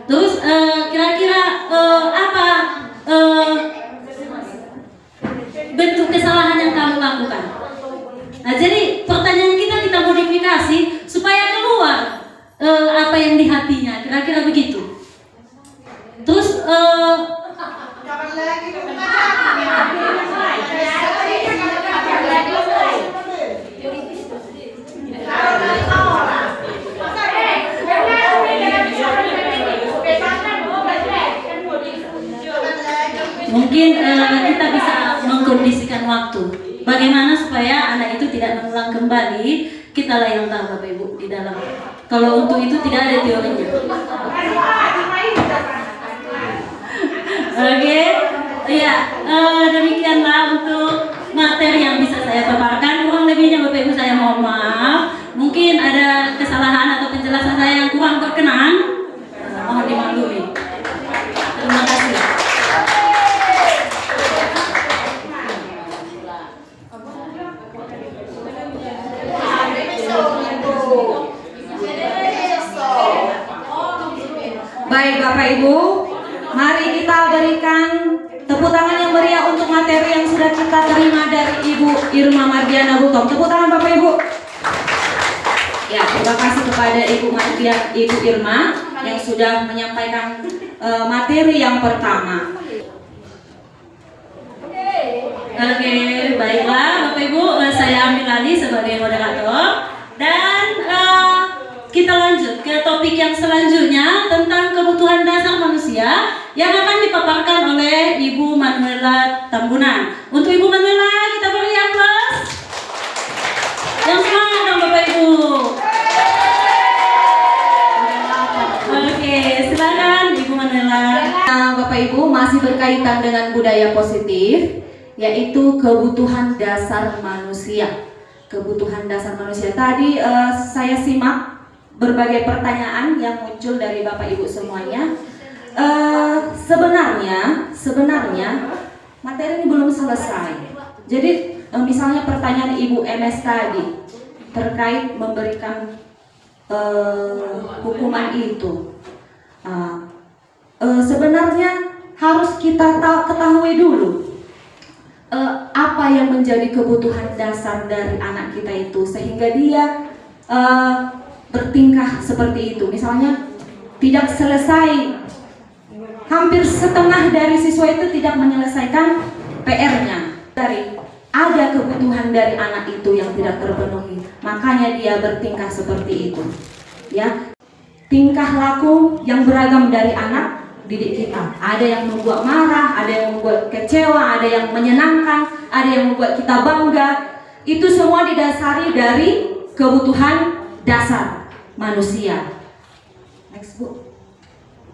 Speaker 4: Terus kira-kira apa bentuk kesalahan yang kamu lakukan. Nah, jadi pertanyaan kita modifikasi supaya keluar apa yang di hatinya, kira-kira begitu. Terus mungkin kita bisa mengkondisikan waktu. Bagaimana supaya anak itu tidak mengulang kembali, kita lah yang tahu Bapak Ibu di dalam. Kalau untuk itu tidak ada teorinya. Oke, ya demikianlah untuk materi yang bisa saya paparkan. Kurang lebihnya Bapak Ibu saya mohon maaf. Mungkin ada kesalahan atau penjelasan saya yang kurang berkenan, mohon dimaklumi. Terima kasih.
Speaker 1: Bapak Ibu. Mari kita berikan tepuk tangan yang meriah untuk materi yang sudah kita terima dari Ibu Irma Mardiana Butom. Tepuk tangan Bapak Ibu. Ya, terima kasih kepada Ibu Irma yang sudah menyampaikan materi yang pertama. Oke, baiklah Bapak Ibu, saya ambil alih sebagai moderator dan kita lanjut ke topik yang selanjutnya tentang kebutuhan dasar manusia yang akan dipaparkan oleh Ibu Manuela Tambunan. Untuk Ibu Manuela kita beri aplaus. Yang semangat dong Bapak Ibu. Oke, silakan Ibu Manuela. Bapak Ibu, masih berkaitan dengan budaya positif, yaitu kebutuhan dasar manusia. Kebutuhan dasar manusia. Tadi saya simak berbagai pertanyaan yang muncul dari Bapak Ibu semuanya. Sebenarnya materi ini belum selesai. Jadi misalnya pertanyaan Ibu MS tadi terkait memberikan hukuman itu, sebenarnya harus kita ketahui dulu apa yang menjadi kebutuhan dasar dari anak kita itu sehingga dia bertingkah seperti itu. Misalnya tidak selesai, hampir setengah dari siswa itu tidak menyelesaikan PR-nya. Ada kebutuhan dari anak itu yang tidak terpenuhi, makanya dia bertingkah seperti itu. Ya, tingkah laku yang beragam dari anak didik kita. Ada yang membuat marah, ada yang membuat kecewa, ada yang menyenangkan, ada yang membuat kita bangga. Itu semua didasari dari kebutuhan dasar manusia. Next, Bu.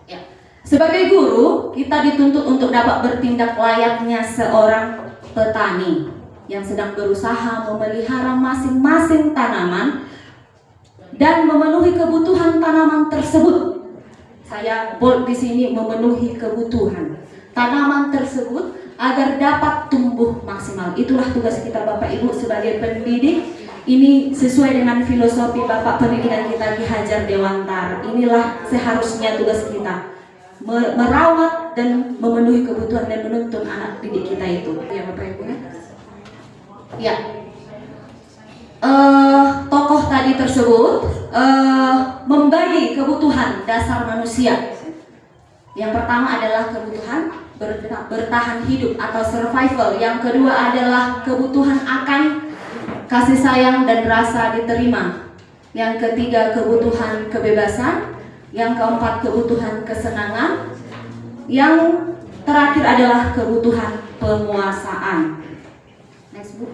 Speaker 1: Ya. Sebagai guru, kita dituntut untuk dapat bertindak layaknya seorang petani yang sedang berusaha memelihara masing-masing tanaman dan memenuhi kebutuhan tanaman tersebut. Saya bold di sini, memenuhi kebutuhan tanaman tersebut agar dapat tumbuh maksimal. Itulah tugas kita Bapak Ibu sebagai pendidik. Ini sesuai dengan filosofi Bapak pendidikan kita Ki Hajar Dewantara. Inilah seharusnya tugas kita, merawat dan memenuhi kebutuhan dan menuntun anak didik kita itu. Ya Bapak Ibu ya. Ya. Tokoh tadi tersebut membagi kebutuhan dasar manusia. Yang pertama adalah kebutuhan bertahan hidup atau survival. Yang kedua adalah kebutuhan akan kasih sayang dan rasa diterima. Yang ketiga kebutuhan kebebasan. Yang keempat kebutuhan kesenangan. Yang terakhir adalah kebutuhan penguasaan. Next, Bu.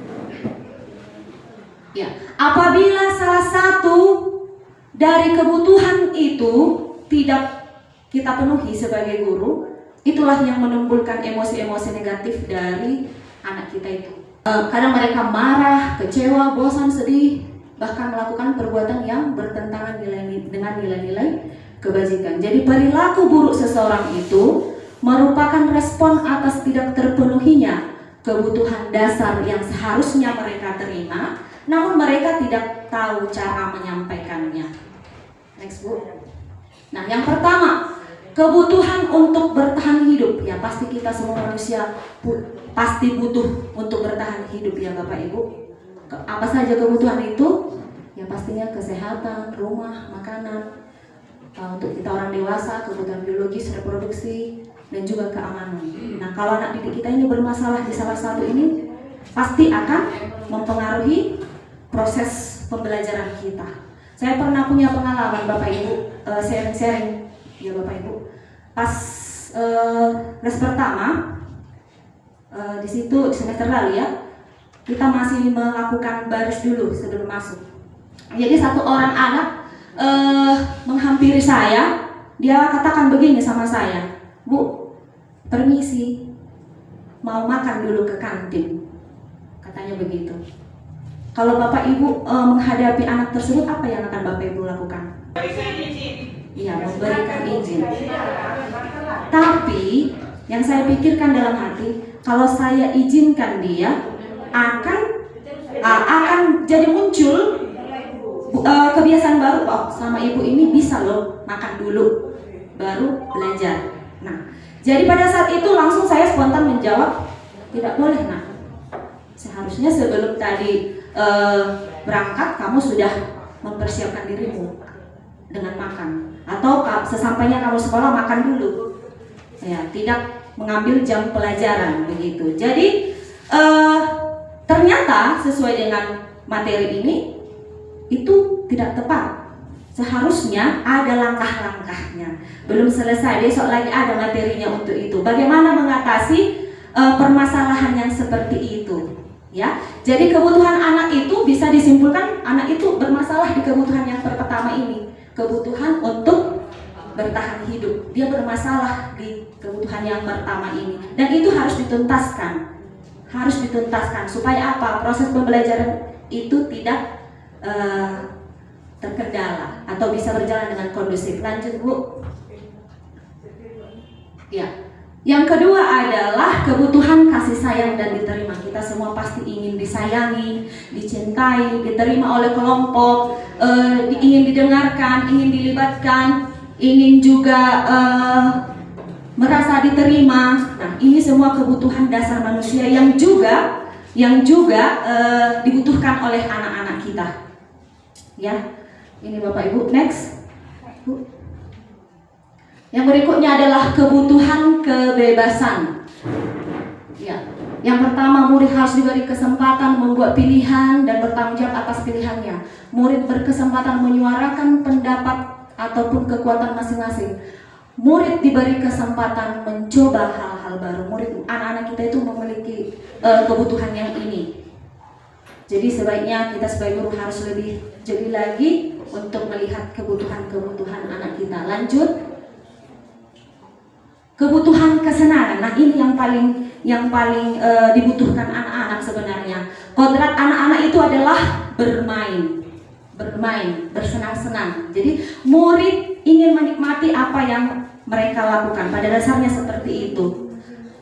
Speaker 1: Ya, apabila salah satu dari kebutuhan itu tidak kita penuhi sebagai guru, itulah yang menimbulkan emosi-emosi negatif dari anak kita itu. Kadang mereka marah, kecewa, bosan, sedih, bahkan melakukan perbuatan yang bertentangan dengan nilai-nilai kebajikan. Jadi perilaku buruk seseorang itu merupakan respon atas tidak terpenuhinya kebutuhan dasar yang seharusnya mereka terima, namun mereka tidak tahu cara menyampaikannya. Next, Bu. Nah, yang pertama, kebutuhan untuk bertahan hidup. Ya, pasti kita semua manusia pasti butuh untuk bertahan hidup ya Bapak Ibu. Apa saja kebutuhan itu? Ya pastinya kesehatan, rumah, makanan. Untuk kita orang dewasa, kebutuhan biologis, reproduksi, dan juga keamanan. Nah, kalau anak didik kita ini bermasalah di salah satu ini, pasti akan mempengaruhi proses pembelajaran kita. Saya pernah punya pengalaman Bapak Ibu, sharing-sharing ya Bapak Ibu. Pas les pertama, di situ semester lalu ya, kita masih melakukan baris dulu sebelum masuk. Jadi satu orang anak menghampiri saya, dia katakan begini sama saya, Bu, permisi, mau makan dulu ke kantin, katanya begitu. Kalau Bapak Ibu menghadapi anak tersebut, apa yang akan Bapak Ibu lakukan? Iya, memberikan izin. Tapi yang saya pikirkan dalam hati, kalau saya izinkan dia, akan jadi muncul kebiasaan baru. Oh, sama ibu ini bisa loh makan dulu, baru belajar. Nah, jadi pada saat itu langsung saya spontan menjawab, tidak boleh nak. Seharusnya sebelum tadi berangkat kamu sudah mempersiapkan dirimu dengan makan, atau sesampainya kamu sekolah makan dulu. Ya, tidak mengambil jam pelajaran begitu. Jadi ternyata sesuai dengan materi ini itu tidak tepat. Seharusnya ada langkah-langkahnya. Belum selesai, besok lagi ada materinya untuk itu. Bagaimana mengatasi permasalahan yang seperti itu? Ya, jadi kebutuhan anak itu bisa disimpulkan anak itu bermasalah di kebutuhan yang pertama ini, kebutuhan untuk bertahan hidup. Dia bermasalah di kebutuhan yang pertama ini, dan itu harus dituntaskan. Harus dituntaskan supaya apa? Proses pembelajaran itu tidak terkendala atau bisa berjalan dengan kondusif. Lanjut Bu. Ya. Yang kedua adalah kebutuhan kasih sayang dan diterima. Kita semua pasti ingin disayangi, dicintai, diterima oleh kelompok, ingin didengarkan, ingin dilibatkan, ingin juga merasa diterima. Nah, ini semua kebutuhan dasar manusia yang juga dibutuhkan oleh anak-anak kita. Ya, ini Bapak Ibu. Next, Bu. Yang berikutnya adalah kebutuhan kebebasan. Ya, yang pertama, murid harus diberi kesempatan membuat pilihan dan bertanggung jawab atas pilihannya. Murid berkesempatan menyuarakan pendapat ataupun kekuatan masing-masing. Murid diberi kesempatan mencoba hal-hal baru. Anak-anak kita itu memiliki kebutuhan yang ini. Jadi sebaiknya kita sebagai guru harus lebih jeli lagi untuk melihat kebutuhan-kebutuhan anak kita. Lanjut, kebutuhan kesenangan. Nah, ini yang paling dibutuhkan anak-anak sebenarnya. Kodrat anak-anak itu adalah bermain, bersenang-senang. Jadi murid ingin menikmati apa yang mereka lakukan. Pada dasarnya seperti itu.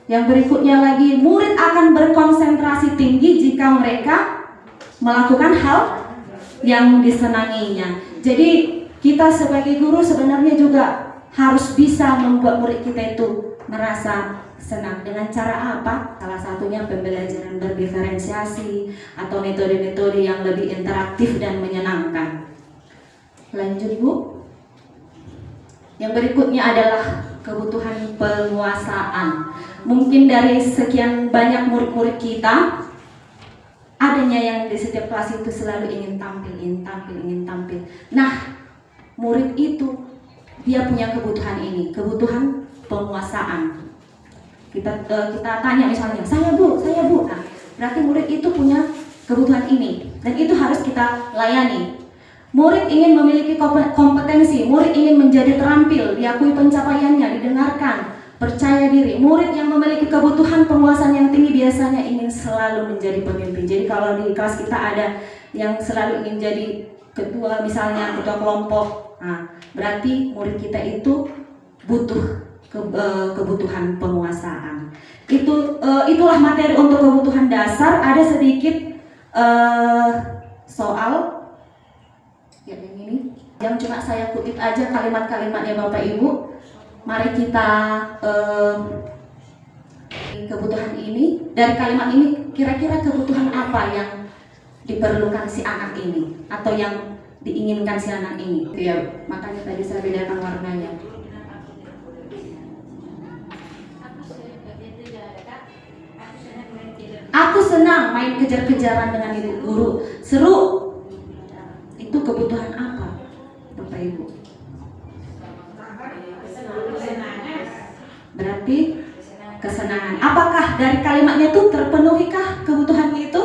Speaker 1: Yang berikutnya lagi, murid akan berkonsentrasi tinggi jika mereka melakukan hal yang disenanginya. Jadi kita sebagai guru sebenarnya juga harus bisa membuat murid kita itu merasa senang. Dengan cara apa? Salah satunya pembelajaran berdiferensiasi atau metode-metode yang lebih interaktif dan menyenangkan. Lanjut Bu. Yang berikutnya adalah kebutuhan penguasaan. Mungkin dari sekian banyak murid-murid kita, adanya yang di setiap kelas itu selalu ingin tampil. Nah, murid itu dia punya kebutuhan ini, kebutuhan penguasaan. Kita tanya misalnya, saya bu. Nah, berarti murid itu punya kebutuhan ini, dan itu harus kita layani. Murid ingin memiliki kompetensi, murid ingin menjadi terampil, diakui pencapaiannya, didengarkan, percaya diri. Murid yang memiliki kebutuhan penguasaan yang tinggi biasanya ingin selalu menjadi pemimpin. Jadi kalau di kelas kita ada yang selalu ingin jadi ketua, misalnya ketua kelompok, nah, berarti murid kita itu butuh kebutuhan penguasaan. Itulah materi untuk kebutuhan dasar. Ada sedikit soal yang ini, yang cuma saya kutip aja kalimat-kalimatnya Bapak Ibu. Mari kita kebutuhan ini, dari kalimat ini kira-kira kebutuhan apa yang diperlukan si anak ini atau yang diinginkan si anak ini. Ya, makanya tadi saya bedakan warnanya. Aku senang main kejar-kejaran dengan ibu guru. Seru. Itu kebutuhan apa, Bapak Ibu? Berarti kesenangan. Apakah dari kalimatnya itu terpenuhikah kebutuhan itu?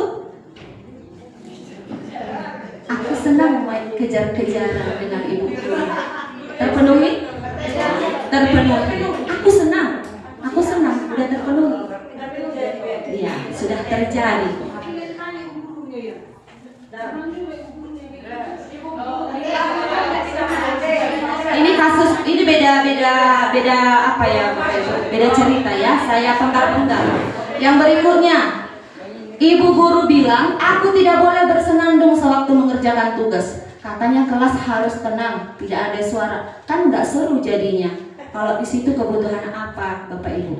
Speaker 1: Aku senang main kejar-kejaran dengan ibu guru. Terpenuhi? Terpenuhi. Aku senang, sudah terpenuhi. Iya, sudah terjadi. Ini kasus, ini beda apa ya? Beda cerita ya. Saya penggal-penggal. Yang berikutnya, ibu guru bilang, aku tidak boleh bersenandung sewaktu mengerjakan tugas. Katanya kelas harus tenang, tidak ada suara. Kan nggak seru jadinya. Kalau di situ kebutuhan apa, Bapak Ibu?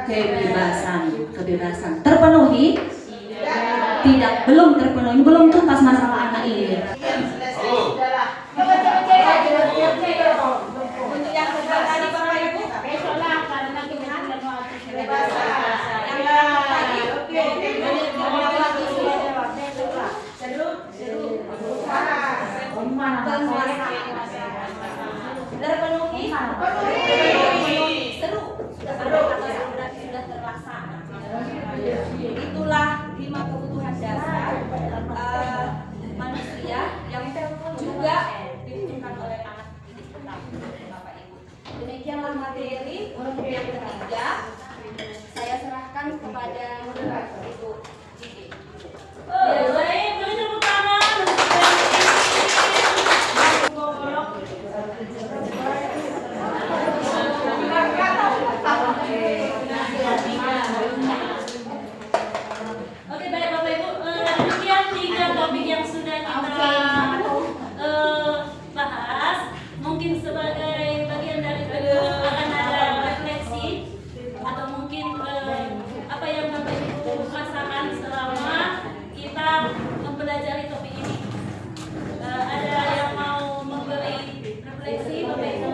Speaker 1: Kebebasan. Terpenuhi? Tidak, belum terpenuhi, belum tuntas masalah anak ini.
Speaker 6: Untuk yang kedua tadi Bapak Ibu, besok lah karena Tuhan dan terpenuhi? Seru. Sudah terlaksana. Itulah 5 kebutuhan dasar manusia yang juga dibutuhkan oleh anak didik kita, Bapak Ibu. Demikianlah materi yang ketiga. Saya serahkan kepada Ibu Cici.
Speaker 4: Boleh tepuk tangan Oke, baik Bapak Ibu, demikian 3 topik yang sudah kita bahas. Mungkin sebagai bagian dari akan ada refleksi atau mungkin apa yang Bapak Ibu rasakan selama kita mempelajari topik ini. Ada yang mau memberi refleksi, Bapak Ibu?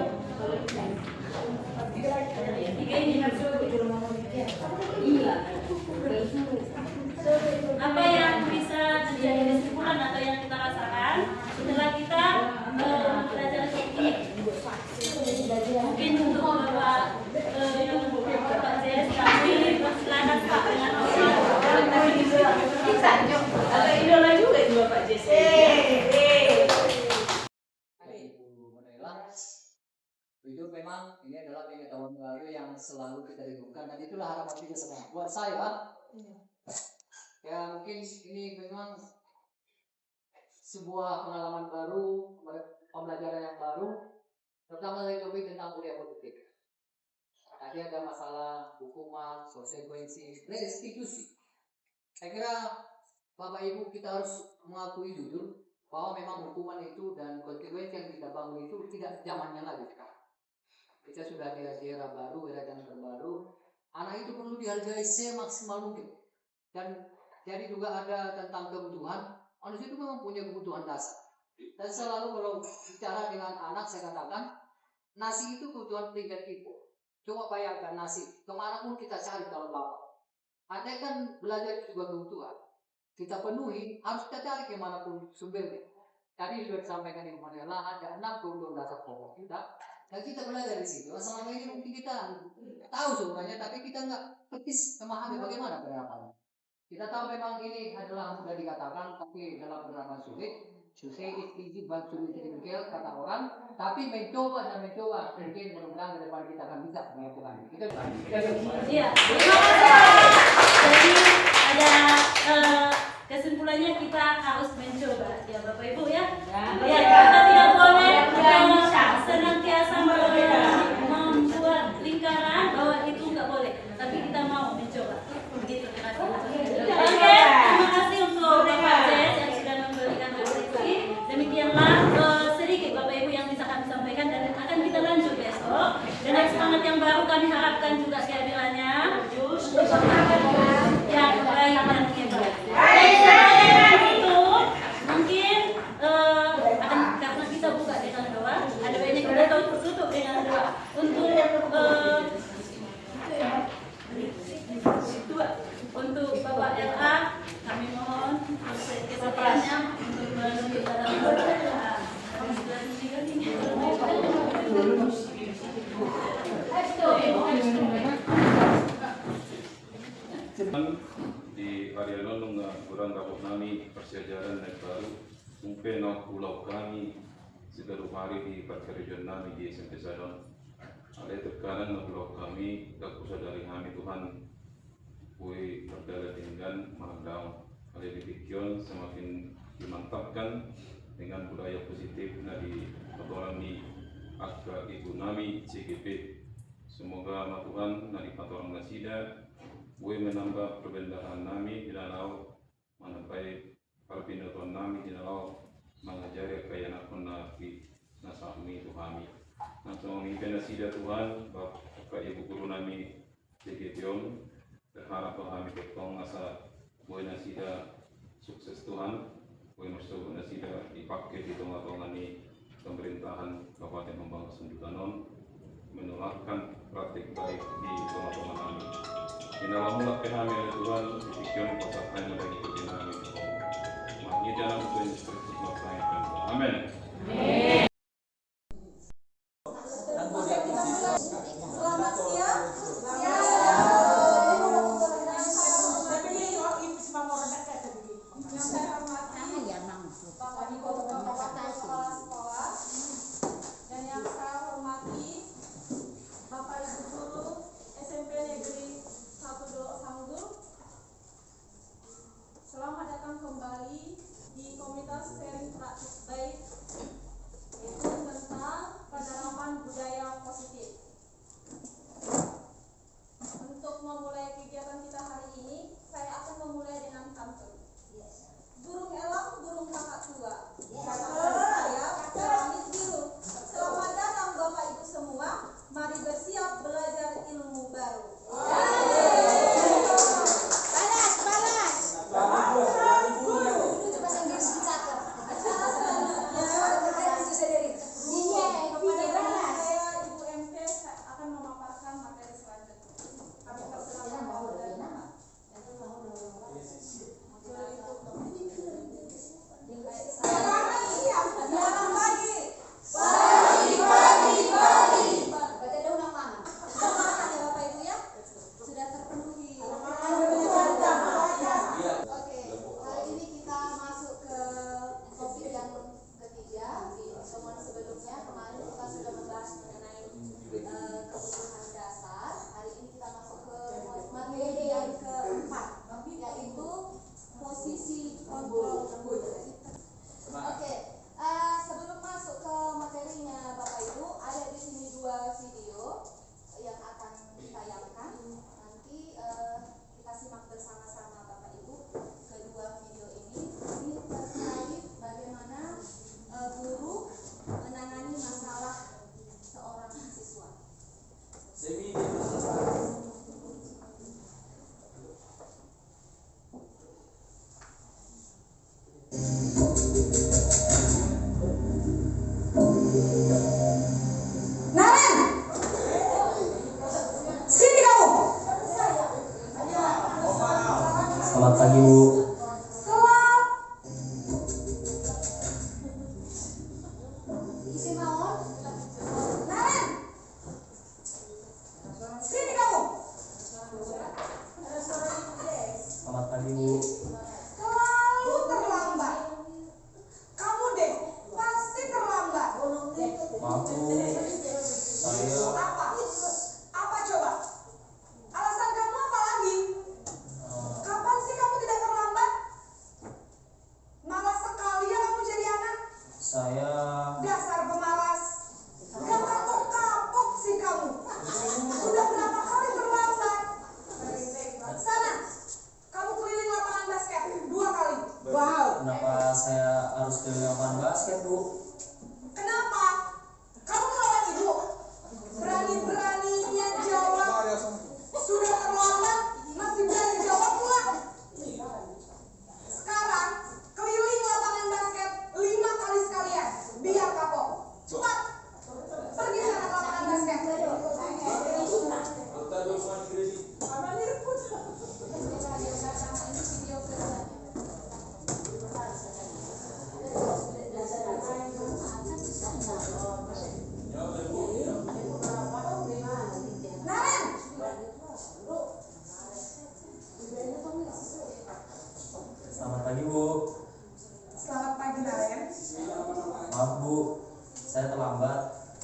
Speaker 4: Tiga ini. Apa yang bisa menjadi kesimpulan atau yang kita rasakan setelah kita belajar topik ini? Mungkin untuk Bapak Jess, kami persilakan Pak dengan
Speaker 3: Ada idola juga itu Bapak Jess.
Speaker 9: Ibu Monela, jujur memang ini adalah pengetahuan baru yang selalu kita rindukan dan itulah harapan kita semua. Buat saya, ya mungkin ini memang sebuah pengalaman baru, pembelajaran yang baru, terutama dari topik tentang budaya politik. Tadi ada masalah hukuman, konsekuensi, restitusi. Saya kira Bapak Ibu kita harus mengakui jujur bahwa memang hukuman itu dan konsekuensi yang kita bangun itu tidak zamannya lagi sekarang. Kita sudah di era baru, era yang terbaru. Anak itu perlu dihargai semaksimal mungkin. Dan jadi juga ada tentang kebutuhan. Manusia itu memang punya kebutuhan dasar. Dan selalu kalau bicara dengan anak saya katakan nasi itu kebutuhan tingkat itu. Coba bayangkan nasi kemana pun kita cari kalau lapar. Ada kan belajar juga kebutuhan. Kita penuhi, harus kita cari kemanapun sumbernya. Tadi sudah disampaikan di Monela ada 6 kebutuhan dasar pokok kita. Dan kita belajar di situ. Selama ini mungkin kita tahu sebenarnya, tapi kita nggak petis memahami bagaimana penerapannya. Kita tahu memang ini adalah mudah dikatakan, tapi dalam penerapan sulit. Susah easy but sulit difficult kata orang. Tapi mencoba dan mencoba, mungkin mudah-mudahan ke depan kita akan bisa melakukan. Kita
Speaker 4: Iya, terima kasih. Jadi ada kesimpulannya kita harus mencoba ya Bapak Ibu ya. Ya kita tidak boleh senantiasa membuat lingkaran bahwa itu nggak boleh, tapi kita mau mencoba. Begitu. Oke, terima kasih untuk Bapak Jess yang sudah memberikan refleksi. Demikianlah sedikit Bapak Ibu yang bisa kami sampaikan dan akan kita lanjut besok dengan semangat yang baru. Kami harapkan juga kehadirannya yang baik dan hebat. Dengan itu mungkin akan karena kita buka dengan doa. Ada banyak kita tutup dengan doa untuk Bapak LA kami mohon kesediaannya untuk menuju dalam doa.
Speaker 10: Di Arianon nga kurang kapok nami persejaran na baru mungkin pulau kami segala hari di perkerejan nami di SMP Salon. Ada tekanan na pulau kami kakusa dari kami Tuhan kue berdala dengan mahal. Ada dipikirkan semakin dimantapkan dengan budaya positif dari patoran di akar ibu nami CGP. Semoga Tuhan dari patoran nasida gue menambah perbedaan nami di dalam menampai perbedaan nami di dalam mengajari kaya nak menapi nasami Tuhami. Nasami nasida Tuhan, Bapak Ibu guru nami Jegetion, berharap bahwa kami ketong asa buah nasida sukses Tuhan, buah nasida dipakai di tengah-tengah ini pemerintahan Kabupaten Pembangsa Sundutanon, menerapkan praktik baik di tengah-tengah kami. Inilah mulai kami oleh Tuhan, dipikiran pasal yang lagi ikuti kami. Maknya dalam Tuhan Yesus Kristus melaksanakan. Amin.
Speaker 3: Selamat siang. Yang saya hormati Bapak Ibu Kepala Sekolah dan yang saya hormati Bapak Ibu Guru SMP Negeri 1 Dolok Sanggul. Selamat datang kembali di komunitas sharing praktik baik, yaitu tentang penanaman budaya positif. Untuk memulai kegiatan kita hari ini, saya akan memulai dengan pantun. Burung elang, burung kakak tua. Saya Peranis Biru. Selamat datang Bapak Ibu semua. Mari bersiap belajar ilmu baru. Saya Ibu MP akan memaparkan materi selanjutnya. Kami persilakan Bapak dari sebelum masuk ke materinya Bapak Ibu, ada di sini 2 video yang akan ditayangkan. Nanti kita simak bersama-sama Bapak Ibu. Kedua video ini terkait bagaimana guru menangani masalah seorang siswa.
Speaker 2: Naren, sini kamu.
Speaker 11: Selamat pagi, Bu.
Speaker 2: Isi mawon. Naren, sini kamu.
Speaker 11: Selamat pagi, Bu.
Speaker 2: Selalu terlambat. Kamu deh pasti terlambat.
Speaker 11: Maaf, Bu. Saya
Speaker 2: Apa coba? Alasan kamu apa lagi? Kapan sih kamu tidak terlambat? Malas sekali ya kamu jadi anak.
Speaker 11: saya
Speaker 2: Dasar pemalas. Gak kapok-kapok sih kamu. Udah berapa kali terlambat? Sana, kamu keliling lapangan basket 2 kali. Wow.
Speaker 11: kenapa saya harus ke lapangan basket, Bu?
Speaker 2: Kenapa? Kamu ngelawan ibu. Berani-beraninya jawab. Sudah terlambat, masih berani jawab pula. Sekarang keliling lapangan basket 5 kali sekalian, biar kapok. Cepat, pergi sana ke lapangan basket. Naren,
Speaker 11: Selamat pagi, Bu.
Speaker 2: selamat pagi Naren.
Speaker 11: Maaf, Bu. Saya terlambat.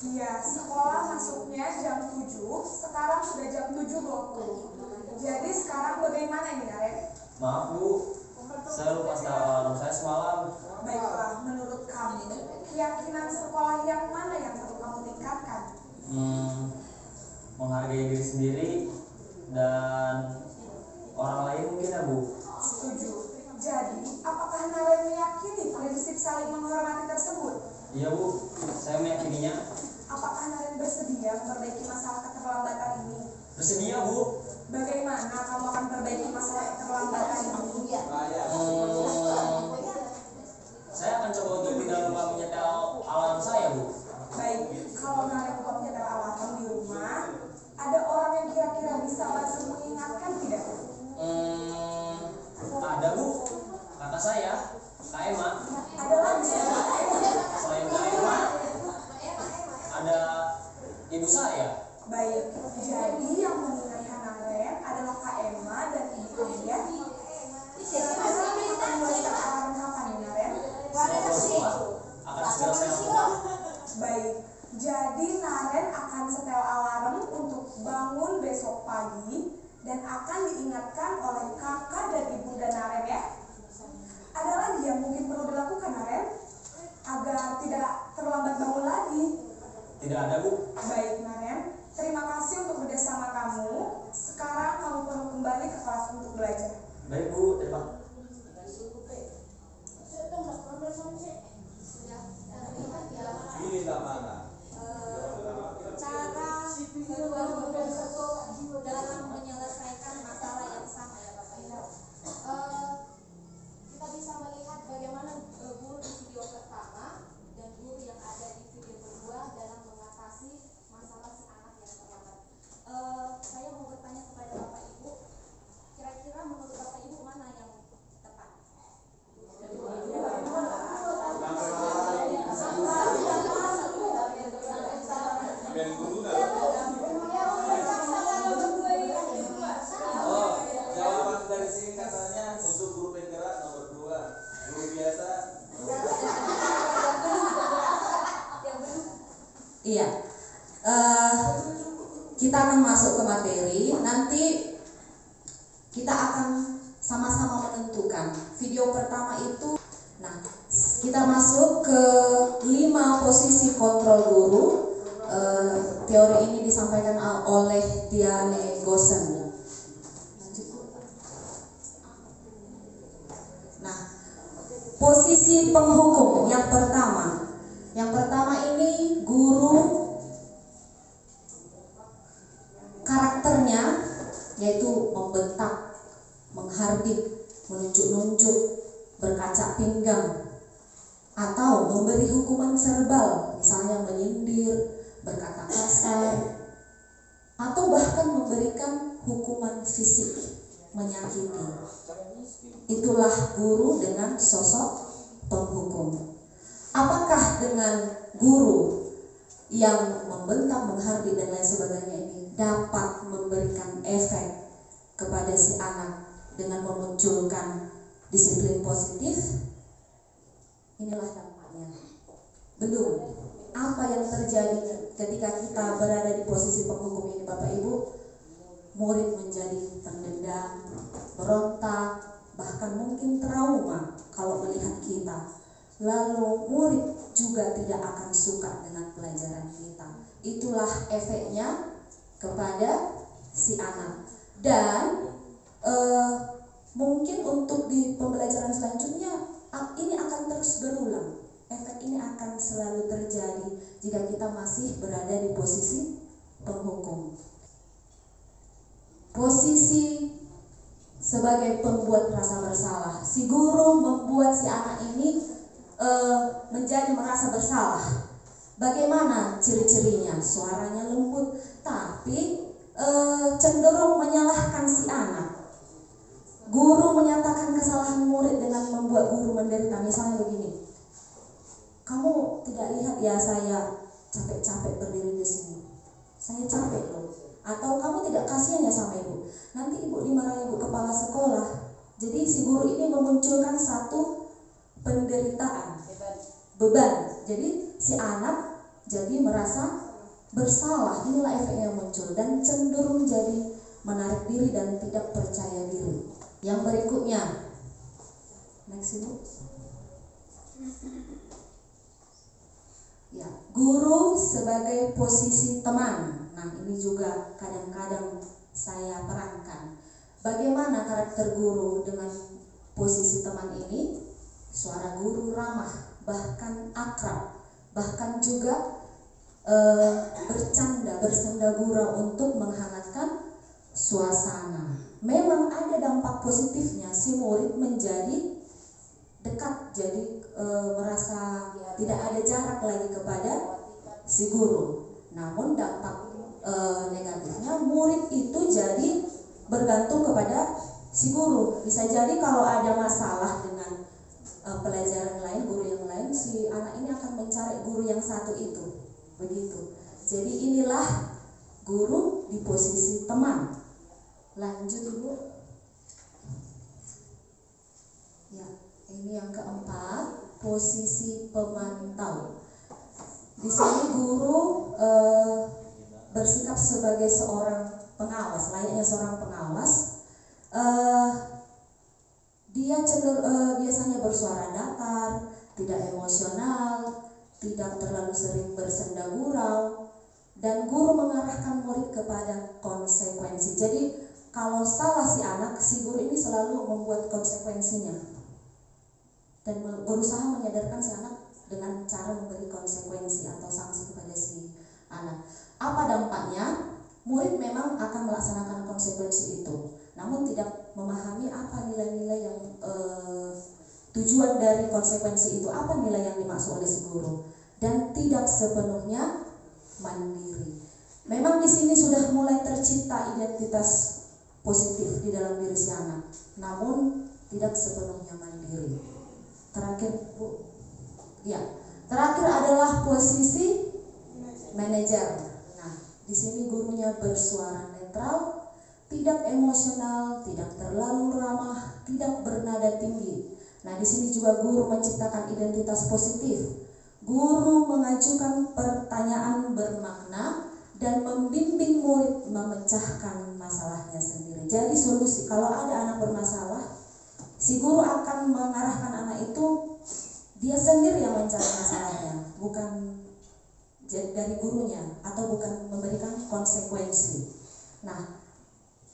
Speaker 2: Iya, sekolah masuknya jam 7, sekarang sudah jam 7.20. Jadi sekarang bagaimana ini Naren?
Speaker 11: Maaf, Bu. Saya lupa setel alarm saya semalam.
Speaker 2: Baiklah, menurut kamu, keyakinan sekolah yang mana yang perlu kamu tingkatkan?
Speaker 11: Menghargai diri sendiri dan orang lain mungkin ya, Bu.
Speaker 2: Setuju. Jadi, apakah Naren meyakini prinsip saling menghormati tersebut?
Speaker 11: Iya, Bu. Saya meyakininya.
Speaker 2: Apakah Naren bersedia
Speaker 11: Bersedia, Bu?
Speaker 6: Bagaimana kamu akan perbaiki masalah keterlambatan ini?
Speaker 11: Saya akan coba untuk tidak lupa menyetel alarm saya, Bu.
Speaker 6: Baik, kalau Naren lupa menyetel alarm di rumah, ada orang yang kira-kira bisa bantu mengingatkan tidak?
Speaker 11: Ada, Bu. Kata saya, Kak Emma.
Speaker 6: Ada lagi?
Speaker 11: Selain Kak Emma, ada ibu saya.
Speaker 6: Baik, jadi yang mengingatkan Naren adalah Kak Emma dan Ibu Alia. Kira-kira akan membuat alarm kapan ya, Naren?
Speaker 11: Akan segera saya lakukan.
Speaker 6: Baik, jadi Naren akan setel alarm untuk bangun besok pagi dan akan diingatkan oleh kakak dan ibunda Naren ya. Ada lagi yang mungkin perlu dilakukan Naren agar tidak terlambat bangun lagi?
Speaker 11: Tidak ada, Bu.
Speaker 6: Baik Naren, terima kasih untuk kerjasama kamu. Sekarang kamu perlu kembali ke kelas untuk belajar.
Speaker 11: Baik, Bu. Terima kasih.
Speaker 6: Ini mana?
Speaker 12: Cara guru dalam menyelesaikan masalah yang sama ya Bapak Ibu. Kita bisa melihat bagaimana guru di video pertama dan guru yang ada di video kedua dalam mengatasi masalah si anak yang terlambat. Saya mau bertanya kepada Bapak Ibu, kira-kira menurut Bapak Ibu mana yang tepat?
Speaker 13: Jawaban dari sini katanya untuk guru penggerak nomor 2, guru biasa.
Speaker 1: Iya, kita akan masuk ke materi. Nanti kita akan sama-sama menentukan video pertama itu. Nah, kita masuk ke 5 posisi kontrol guru. Teori ini disampaikan oleh Diane Gosen. Nah, posisi penghukum yang pertama. Yang pertama ini guru karakternya yaitu membentak, menghardik, menunjuk-nunjuk, berkaca pinggang, atau memberi hukuman verbal, misalnya menyindir, berkata kasar, atau bahkan memberikan hukuman fisik, menyakiti. Itulah guru dengan sosok penghukum. Apakah dengan guru yang membentak, menghardik dan lain sebagainya ini dapat memberikan efek kepada si anak dengan memunculkan disiplin positif? Inilah dampaknya. Belum. Apa yang terjadi ketika kita berada di posisi penghukum ini Bapak Ibu? Murid menjadi pendendam, berontak, bahkan mungkin trauma kalau melihat kita. Lalu murid juga tidak akan suka dengan pelajaran kita. Itulah efeknya kepada si anak. Dan mungkin untuk di pembelajaran selanjutnya ini akan terus berulang. Efek ini akan selalu terjadi jika kita masih berada di posisi penghukum. Posisi sebagai pembuat rasa bersalah. Si guru membuat si anak ini menjadi merasa bersalah. Bagaimana ciri-cirinya? Suaranya lembut, tapi cenderung menyalahkan si anak. Guru menyatakan kesalahan murid dengan membuat guru menderita. Misalnya begini, kamu tidak lihat ya saya capek-capek berdiri di sini. Saya capek loh. Atau kamu tidak kasihan ya sama ibu. Nanti ibu dimarahi ibu kepala sekolah. Jadi si guru ini memunculkan satu penderitaan, beban. Jadi si anak jadi merasa bersalah. Inilah efek yang muncul dan cenderung jadi menarik diri dan tidak percaya diri. Yang berikutnya, next ibu. Ya, guru sebagai posisi teman. Nah, ini juga kadang-kadang saya perankan. Bagaimana karakter guru dengan posisi teman ini? Suara guru ramah, bahkan akrab, bahkan juga bercanda, bersenda gurau untuk menghangatkan
Speaker 14: suasana. Memang ada dampak positifnya, si murid menjadi dekat, jadi merasa tidak ada jarak lagi kepada si guru. Namun dampak negatifnya, murid itu jadi bergantung kepada si guru. Bisa jadi kalau ada masalah dengan pelajaran lain, guru yang lain, si anak ini akan mencari guru yang satu itu. Begitu. Jadi inilah guru di posisi teman. Lanjut Ibu. Ya, ini yang keempat, posisi pemantau. Di sini guru bersikap sebagai seorang pengawas, layaknya seorang pengawas. Dia biasanya bersuara datar, tidak emosional, tidak terlalu sering bersenda gurau, dan guru mengarahkan murid kepada konsekuensi. Jadi kalau salah si anak, si guru ini selalu membuat konsekuensinya dan berusaha menyadarkan si anak dengan cara memberi konsekuensi atau sanksi kepada si anak. Apa dampaknya? Murid memang akan melaksanakan konsekuensi itu, namun tidak memahami apa nilai-nilai yang tujuan dari konsekuensi itu, apa nilai yang dimaksud oleh si guru, dan tidak sepenuhnya mandiri. Memang di sini sudah mulai tercipta identitas positif di dalam diri si anak, namun tidak sepenuhnya mandiri. Terakhir Bu, ya, terakhir adalah posisi manajer. Di sini gurunya bersuara netral, tidak emosional, tidak terlalu ramah, tidak bernada tinggi. Nah, di sini juga guru menciptakan identitas positif. Guru mengajukan pertanyaan bermakna dan membimbing murid memecahkan masalahnya sendiri. Jadi solusi, kalau ada anak bermasalah, si guru akan mengarahkan anak itu, dia sendiri yang mencari masalahnya, bukan dari gurunya, atau bukan memberikan konsekuensi. Nah,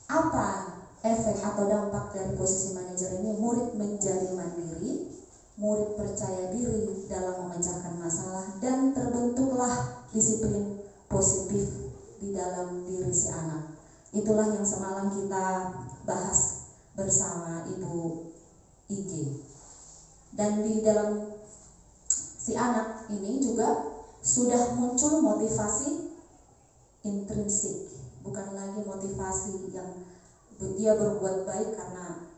Speaker 14: apa efek atau dampak dari posisi manajer ini? Murid menjadi mandiri, murid percaya diri dalam memecahkan masalah, dan terbentuklah disiplin positif di dalam diri si anak. Itulah yang semalam kita bahas bersama Ibu IG. Dan di dalam si anak ini juga sudah muncul motivasi intrinsik, bukan lagi motivasi yang dia berbuat baik karena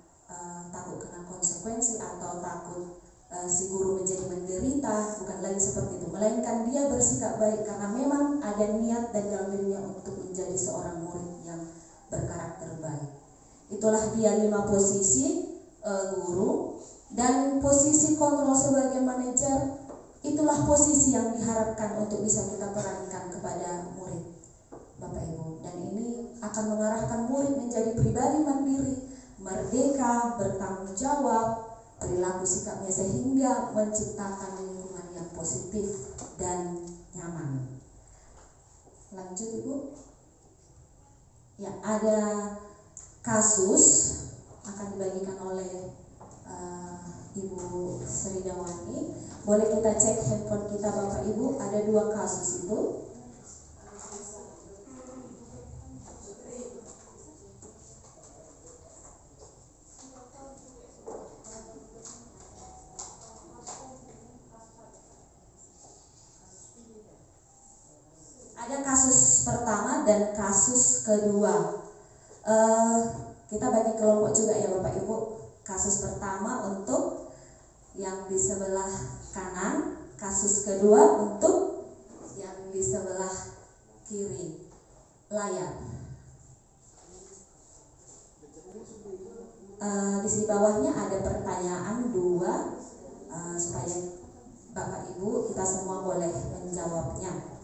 Speaker 14: takut kena konsekuensi atau takut si guru menjadi menderita, bukan lagi seperti itu, melainkan dia bersikap baik karena memang ada niat dan dalam dirinya untuk menjadi seorang murid yang berkarakter baik. Itulah dia 5 posisi guru. Dan posisi kontrol sebagai manajer, itulah posisi yang diharapkan untuk bisa kita perankan kepada murid, Bapak Ibu. Dan ini akan mengarahkan murid menjadi pribadi mandiri, merdeka, bertanggung jawab, perilaku sikapnya sehingga menciptakan lingkungan yang positif dan nyaman. Lanjut Ibu. Ya, ada kasus akan dibagikan oleh Ibu Sri Dawani. Boleh kita cek handphone kita Bapak Ibu, ada 2 kasus itu. Ada kasus pertama dan kasus kedua. Kita bagi kelompok juga ya Bapak Ibu. Kasus pertama untuk yang di sebelah kanan, kasus kedua untuk yang di sebelah kiri layar. Di sini bawahnya ada pertanyaan 2 supaya Bapak Ibu kita semua boleh menjawabnya.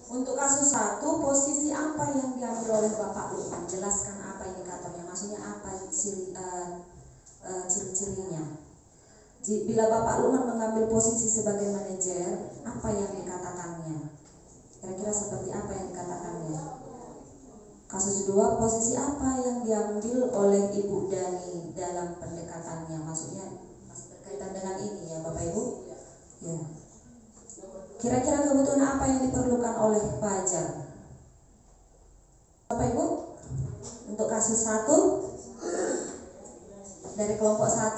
Speaker 14: Untuk kasus 1, posisi apa yang diambil oleh Bapak Lukman? Jelaskan apa indikatornya, maksudnya apa ciri-cirinya. Bila Bapak Lukman mengambil posisi sebagai manajer, apa yang dikatakannya? Kira-kira seperti apa yang dikatakannya? Kasus 2, posisi apa yang diambil oleh Ibu Dani dalam pendekatannya? Maksudnya masih berkaitan dengan ini ya Bapak Ibu? Ya. Kira-kira kebutuhan apa yang diperlukan oleh Fajar? Bapak Ibu, untuk kasus 1 dari kelompok 1,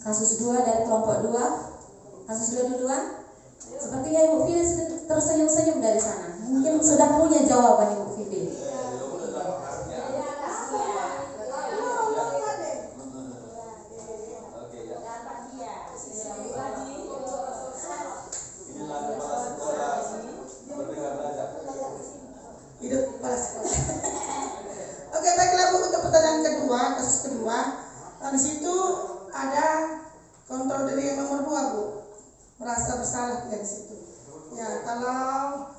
Speaker 14: kasus 2 dari kelompok 2, kasus 2 duluan. Sepertinya Ibu Fide tersenyum-senyum dari sana. Mungkin sudah punya jawaban Ibu Fide.
Speaker 3: Oke, baiklah Bu, untuk pertanyaan kedua, kasus kedua, di situ ada kontrol diri yang nomor 2 Bu, merasa bersalah dari situ. Ya, kalau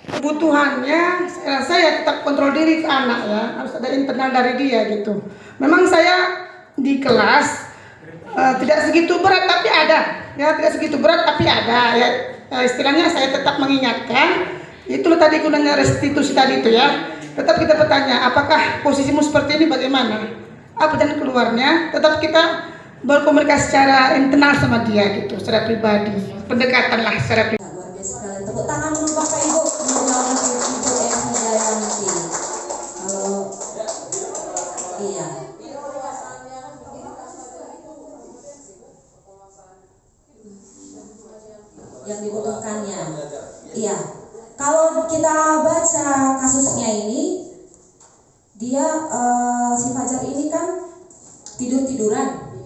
Speaker 3: kebutuhannya, saya rasa ya tetap kontrol diri ke anak ya, harus ada internal dari dia gitu. Memang saya di kelas tidak segitu berat tapi ada, ya tidak segitu berat tapi ada ya. Istilahnya saya tetap mengingatkan, itulah tadi gunanya restitusi tadi itu ya. Tetap kita bertanya, apakah posisimu seperti ini bagaimana? Apa jalan keluarnya? Tetap kita berkomunikasi secara internal sama dia gitu, secara pribadi. Pendekatan lah secara pribadi.
Speaker 14: Luar biasa sekali. Tepuk tangan dulu Bapak Ibu untuk Ibu S. Jayanti. Iya. Yang dibutuhkannya. Iya. Kalau kita baca kasusnya ini, dia si Fajar ini kan tidur-tiduran,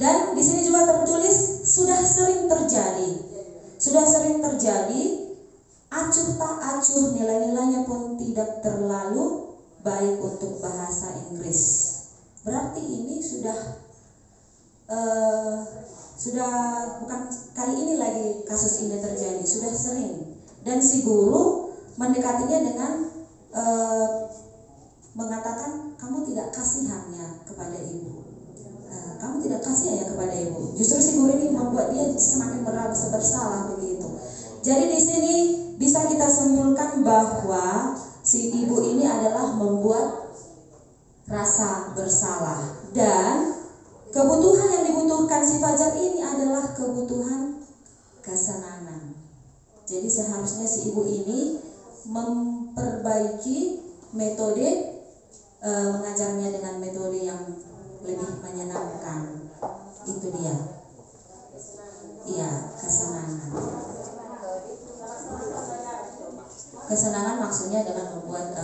Speaker 14: dan di sini juga tertulis sudah sering terjadi, acuh tak acuh, nilai-nilainya pun tidak terlalu baik untuk bahasa Inggris. Berarti ini sudah bukan kali ini lagi kasus ini terjadi, sudah sering. Dan si guru mendekatinya dengan mengatakan kamu tidak kasihan ya kepada ibu, kamu tidak kasihan ya kepada ibu. Justru si guru ini membuat dia semakin merasa bersalah begitu. Jadi di sini bisa kita simpulkan bahwa si ibu ini adalah membuat rasa bersalah, dan kebutuhan yang dibutuhkan si Fajar ini adalah kebutuhan kesenangan. Jadi seharusnya si ibu ini memperbaiki metode mengajarnya dengan metode yang lebih menyenangkan. Itu dia. Iya, kesenangan. Kesenangan maksudnya dengan membuat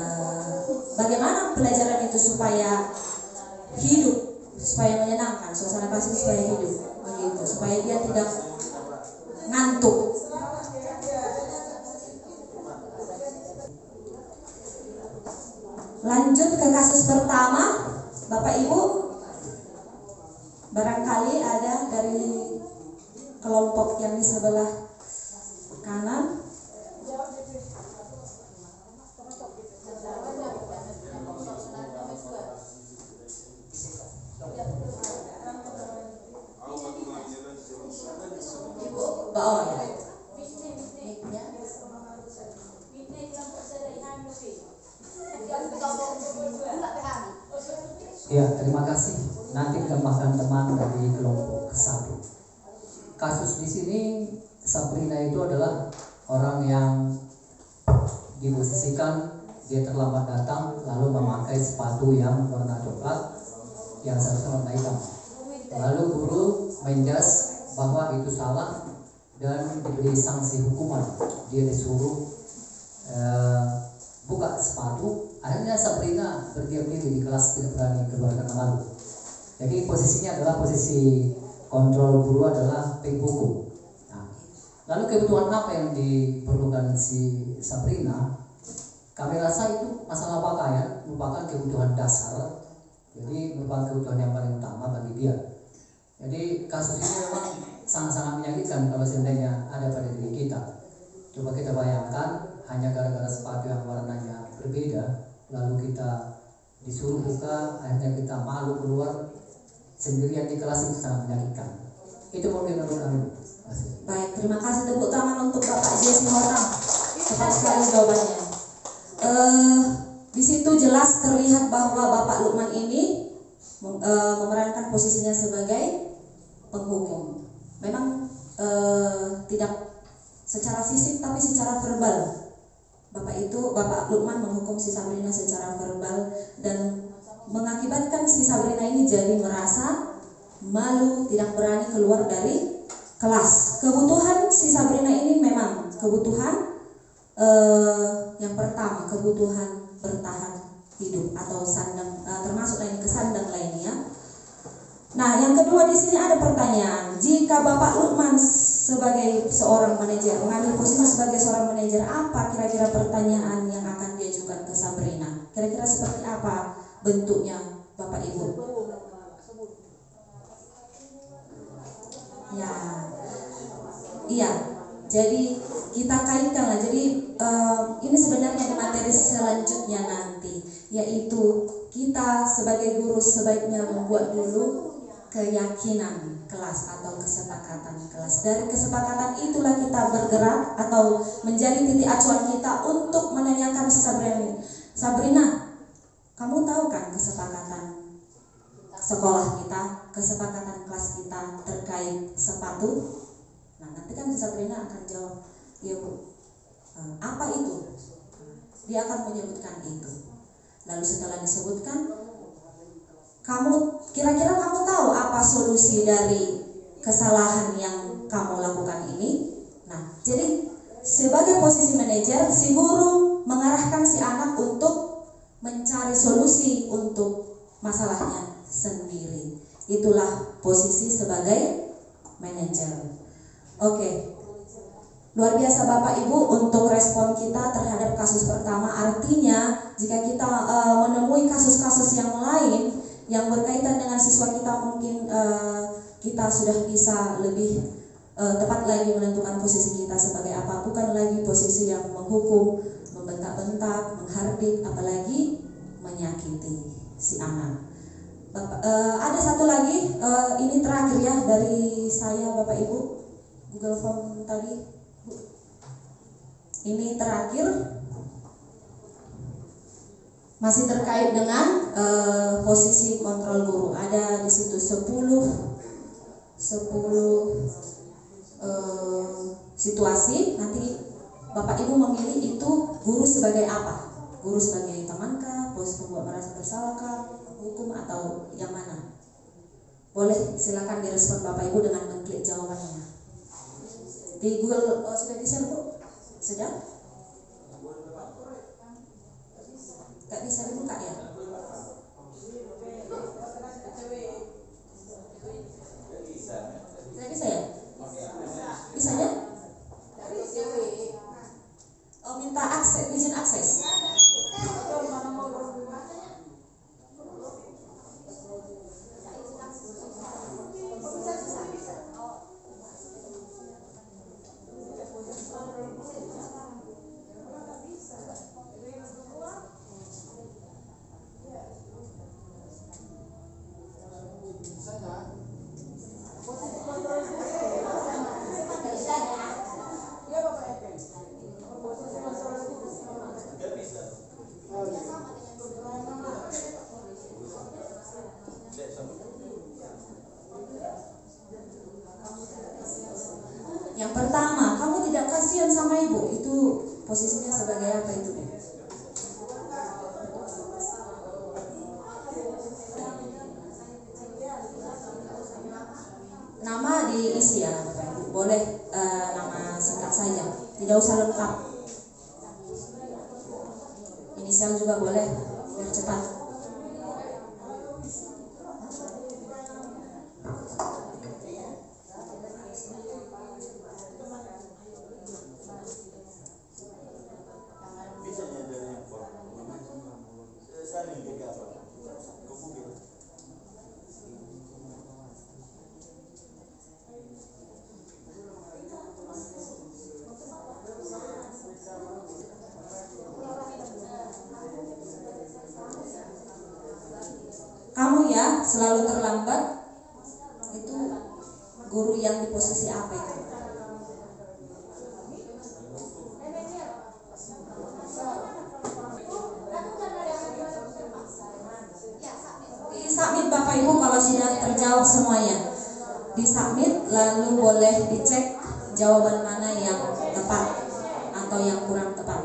Speaker 14: bagaimana pelajaran itu supaya hidup, supaya menyenangkan, suasana pasti supaya hidup, begitu, supaya dia tidak ngantuk. Lanjut ke kasus pertama, Bapak Ibu, barangkali ada dari kelompok yang di sebelah kanan.
Speaker 9: Ya, terima kasih. Nanti tambahkan teman dari kelompok ke-1. Kasus di sini Sabrina itu adalah orang yang diposisikan dia terlambat datang lalu memakai sepatu yang warna coklat yang seharusnya warna hitam. Lalu guru menjas bahwa itu salah dan diberi sanksi hukuman. Dia disuruh buka sepatu. Akhirnya Sabrina berdiam diri di kelas, tidak berani keluar karena malu. Jadi posisinya adalah posisi kontrol guru adalah ping buku. Nah, lalu kebutuhan apa yang diperlukan si Sabrina? Kami rasa itu masalah pakaian merupakan kebutuhan dasar. Jadi merupakan kebutuhan yang paling utama bagi dia. Jadi kasus ini memang sangat-sangat menyakitkan kalau seandainya ada pada diri kita. Coba kita bayangkan hanya gara-gara sepatu yang warnanya berbeda, lalu kita disuruh buka, akhirnya kita malu keluar sendirian di kelas, itu sangat menyakitkan. Itu mungkin menurut kami.
Speaker 14: Baik, terima kasih, tepuk tangan untuk Bapak Jesse Horang. Tepat sekali jawabannya. Di situ jelas terlihat bahwa Bapak Lukman ini memerankan posisinya sebagai penghukum. Memang tidak secara fisik tapi secara verbal. Bapak Lukman menghukum si Sabrina secara verbal dan mengakibatkan si Sabrina ini jadi merasa malu, tidak berani keluar dari kelas. Kebutuhan si Sabrina ini memang kebutuhan yang pertama, kebutuhan bertahan hidup atau sandang, termasuk lain kesandang lainnya. Nah, yang kedua di sini ada pertanyaan. Jika Bapak Lukman sebagai seorang manajer mengambil posisi sebagai seorang manajer, apa kira-kira pertanyaan yang akan diajukan ke Sabrina? Kira-kira seperti apa bentuknya, Bapak Ibu? Ya, iya. Jadi kita kaitkanlah. Jadi ini sebenarnya di materi selanjutnya nanti, yaitu kita sebagai guru sebaiknya membuat dulu keyakinan kelas atau kesepakatan kelas. Dari kesepakatan itulah kita bergerak atau menjadi titik acuan kita untuk menanyakan Sabrina, kamu tahu kan kesepakatan sekolah kita, kesepakatan kelas kita terkait sepatu? Nah, nanti kan Sabrina akan jawab, iya Bu, apa itu? Dia akan menyebutkan itu. Lalu setelah disebutkan, kira-kira kamu tahu apa solusi dari kesalahan yang kamu lakukan ini? Nah, jadi sebagai posisi manajer, si guru mengarahkan si anak untuk mencari solusi untuk masalahnya sendiri. Itulah posisi sebagai manajer. Oke. Luar biasa Bapak Ibu untuk respon kita terhadap kasus pertama. Artinya jika kita menemui kasus-kasus yang lain yang berkaitan dengan siswa kita, mungkin kita sudah bisa lebih tepat lagi menentukan posisi kita sebagai apa. Bukan lagi posisi yang menghukum, membentak-bentak, menghardik, apalagi menyakiti si anak. Ada satu lagi, ini terakhir ya dari saya Bapak Ibu, Google Form tadi. Ini terakhir, masih terkait dengan posisi kontrol guru. Ada di situ 10 situasi. Nanti Bapak Ibu memilih itu guru sebagai apa? Guru sebagai temankah, posisi membuat merasa bersalahkah, hukum, atau yang mana? Boleh silakan direspon Bapak Ibu dengan mengklik jawabannya. Di Google sudah di-share Bu? Sudah? Gak bisa dibuka ya? Tidak bisa ya? Bisa ya? Oh, minta akses, izin akses. posisinya sebagai apa itu? Nama diisi ya, boleh nama singkat saja, tidak usah lengkap. Inisial juga boleh, biar cepat. Kamu ya selalu terlambat, itu guru yang di posisi apa itu? Disubmit Bapak Ibu kalau sudah terjawab semuanya. Disubmit lalu boleh dicek jawaban mana yang tepat atau yang kurang tepat.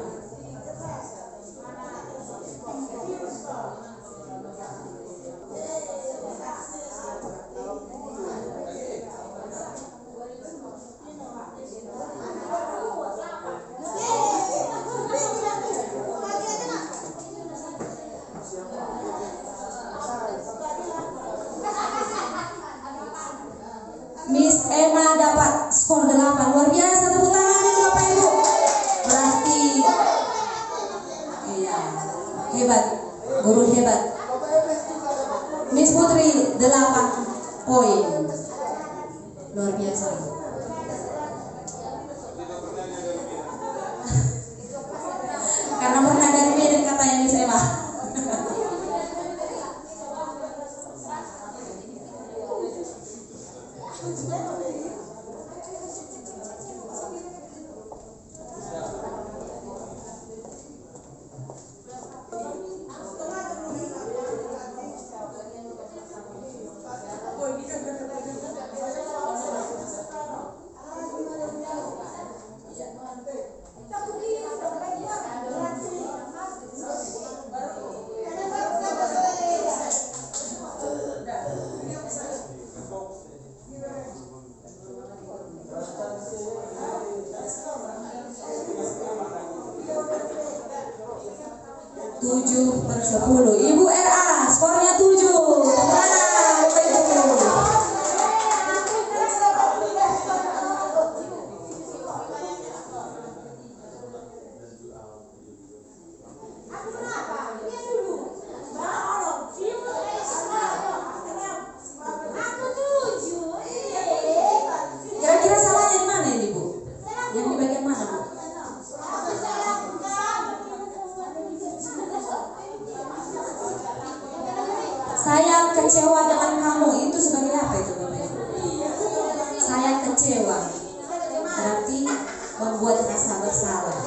Speaker 14: Miss Emma dapat skor 8, luar biasa, tepuk tangan ini Bapak Ibu. Berarti iya, hebat, guru hebat. Miss Putri 8 poin, luar biasa. Karena pernah dari Medan katanya Miss Emma. Tujuh per 10. Ibu RA skornya 7. Nah, Bapak Ibu. Kira-kira salahnya di mana ini Bu? Yang di bagian mana Bu? Saya kecewa dengan kamu, itu sebagai apa itu Bapak Ibu? Saya kecewa, berarti membuat rasa bersalah.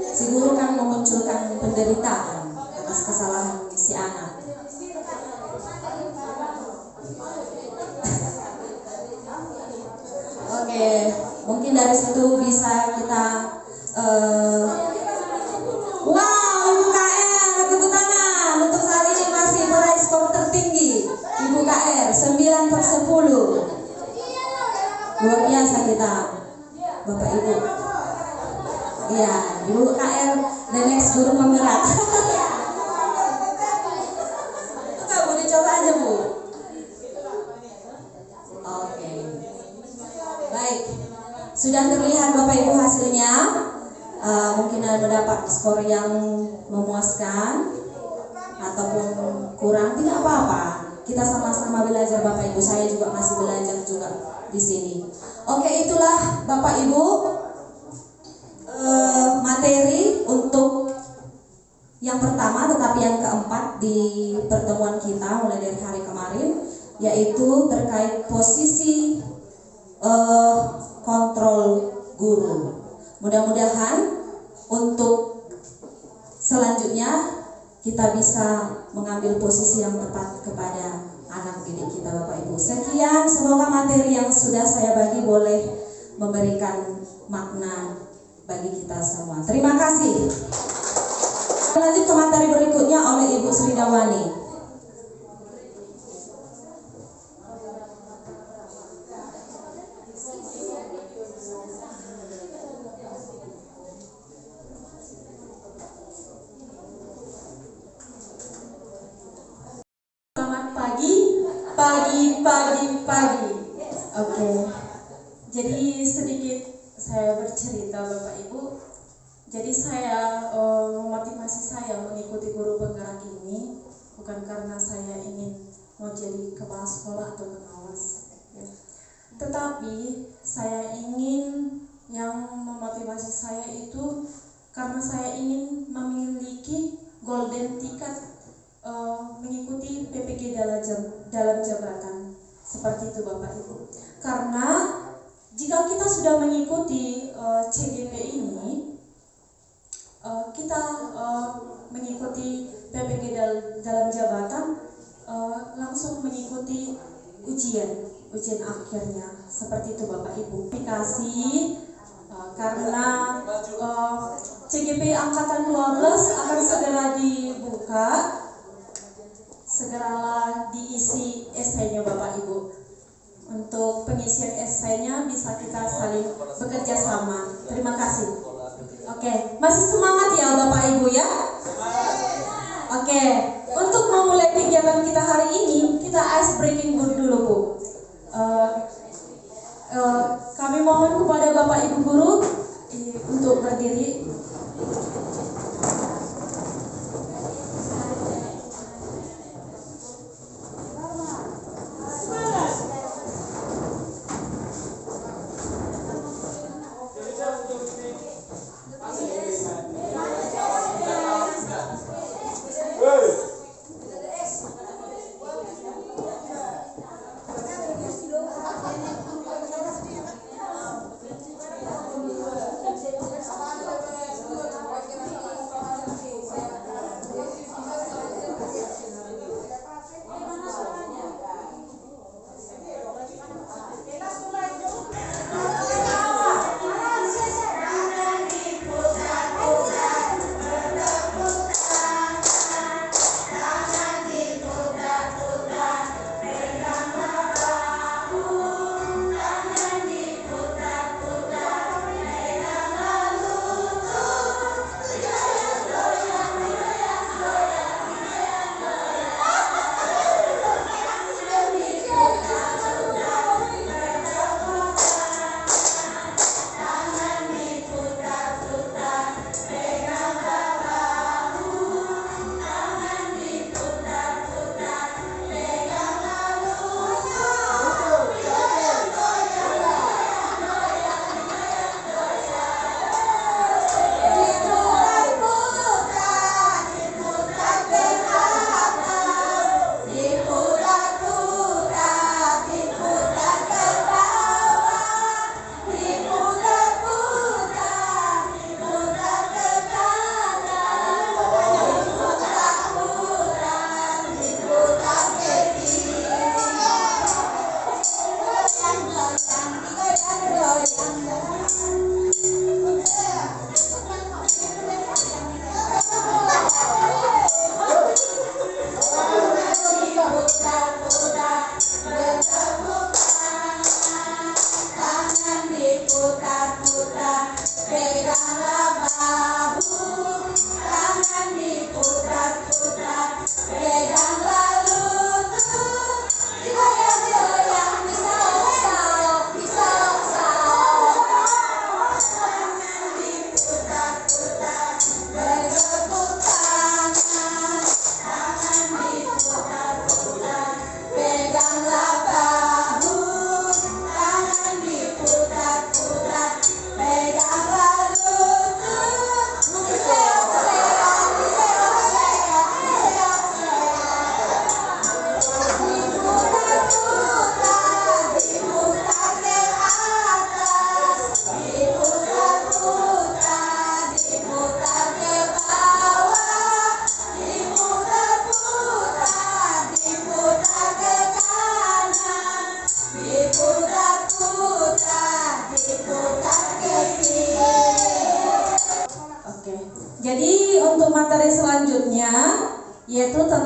Speaker 14: Si guru kan memunculkan penderitaan atas kesalahan si anak. Oke, mungkin dari situ bisa kita wow, Ibu KR, tepuk tangan. Untuk saat ini masih meraih skor tertinggi Ibu KR 9 per 10. Luar biasa kita Bapak Ibu. Iya, Ibu KR the next guru pemberat. Enggak, boleh coba aja Bu. Oke. Baik, sudah terlihat Bapak Ibu hasilnya. Mungkin ada mendapat skor yang memuaskan ataupun kurang, tidak apa-apa. Kita sama-sama belajar Bapak Ibu. Saya juga masih belajar juga di sini. Oke, itulah Bapak Ibu materi untuk yang pertama, tetapi yang keempat di pertemuan kita mulai dari hari kemarin, yaitu terkait posisi kontrol guru. Mudah-mudahan untuk selanjutnya kita bisa mengambil posisi yang tepat kepada anak didik kita Bapak Ibu. Sekian, semoga materi yang sudah saya bagi boleh memberikan makna bagi kita semua. Terima kasih. Lanjut ke materi berikutnya oleh Ibu Sridawani.
Speaker 15: Pagi. Oke. Jadi sedikit saya bercerita Bapak Ibu. Jadi saya motivasi saya mengikuti guru penggerak ini bukan karena saya ingin mau jadi kepala sekolah atau pengawas, ya. Tetapi saya ingin yang memotivasi saya itu karena saya ingin memiliki golden ticket mengikuti PPG dalam jabatan. Seperti itu Bapak Ibu. Karena jika kita sudah mengikuti CGP ini, kita mengikuti PPG dalam jabatan, langsung mengikuti ujian akhirnya. Seperti itu Bapak Ibu. Karena CGP Angkatan 12 akan segera dibuka, segeralah diisi esainya Bapak Ibu. Untuk pengisian esainya bisa kita saling bekerja sama. Terima kasih. Oke, masih semangat ya Bapak Ibu ya? Oke, untuk memulai kegiatan kita hari ini, kita ice breaking dulu Bu. Kami mohon kepada Bapak Ibu guru untuk berdiri.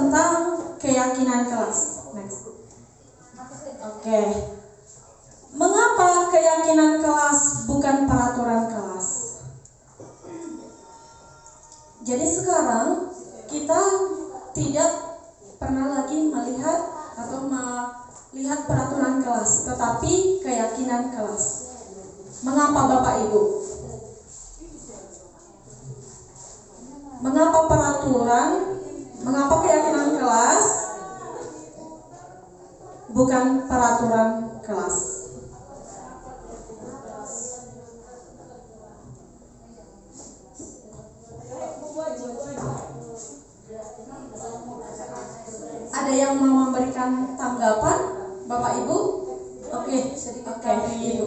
Speaker 15: tentang keyakinan kelas. Next. Oke. Mengapa keyakinan kelas bukan peraturan kelas? Jadi sekarang kita tidak pernah lagi melihat atau melihat peraturan kelas, tetapi keyakinan kelas. Mengapa Bapak Ibu? Mengapa mengapa keyakinan kelas bukan peraturan kelas? Ada yang mau memberikan tanggapan, Bapak Ibu? Oke, Ibu.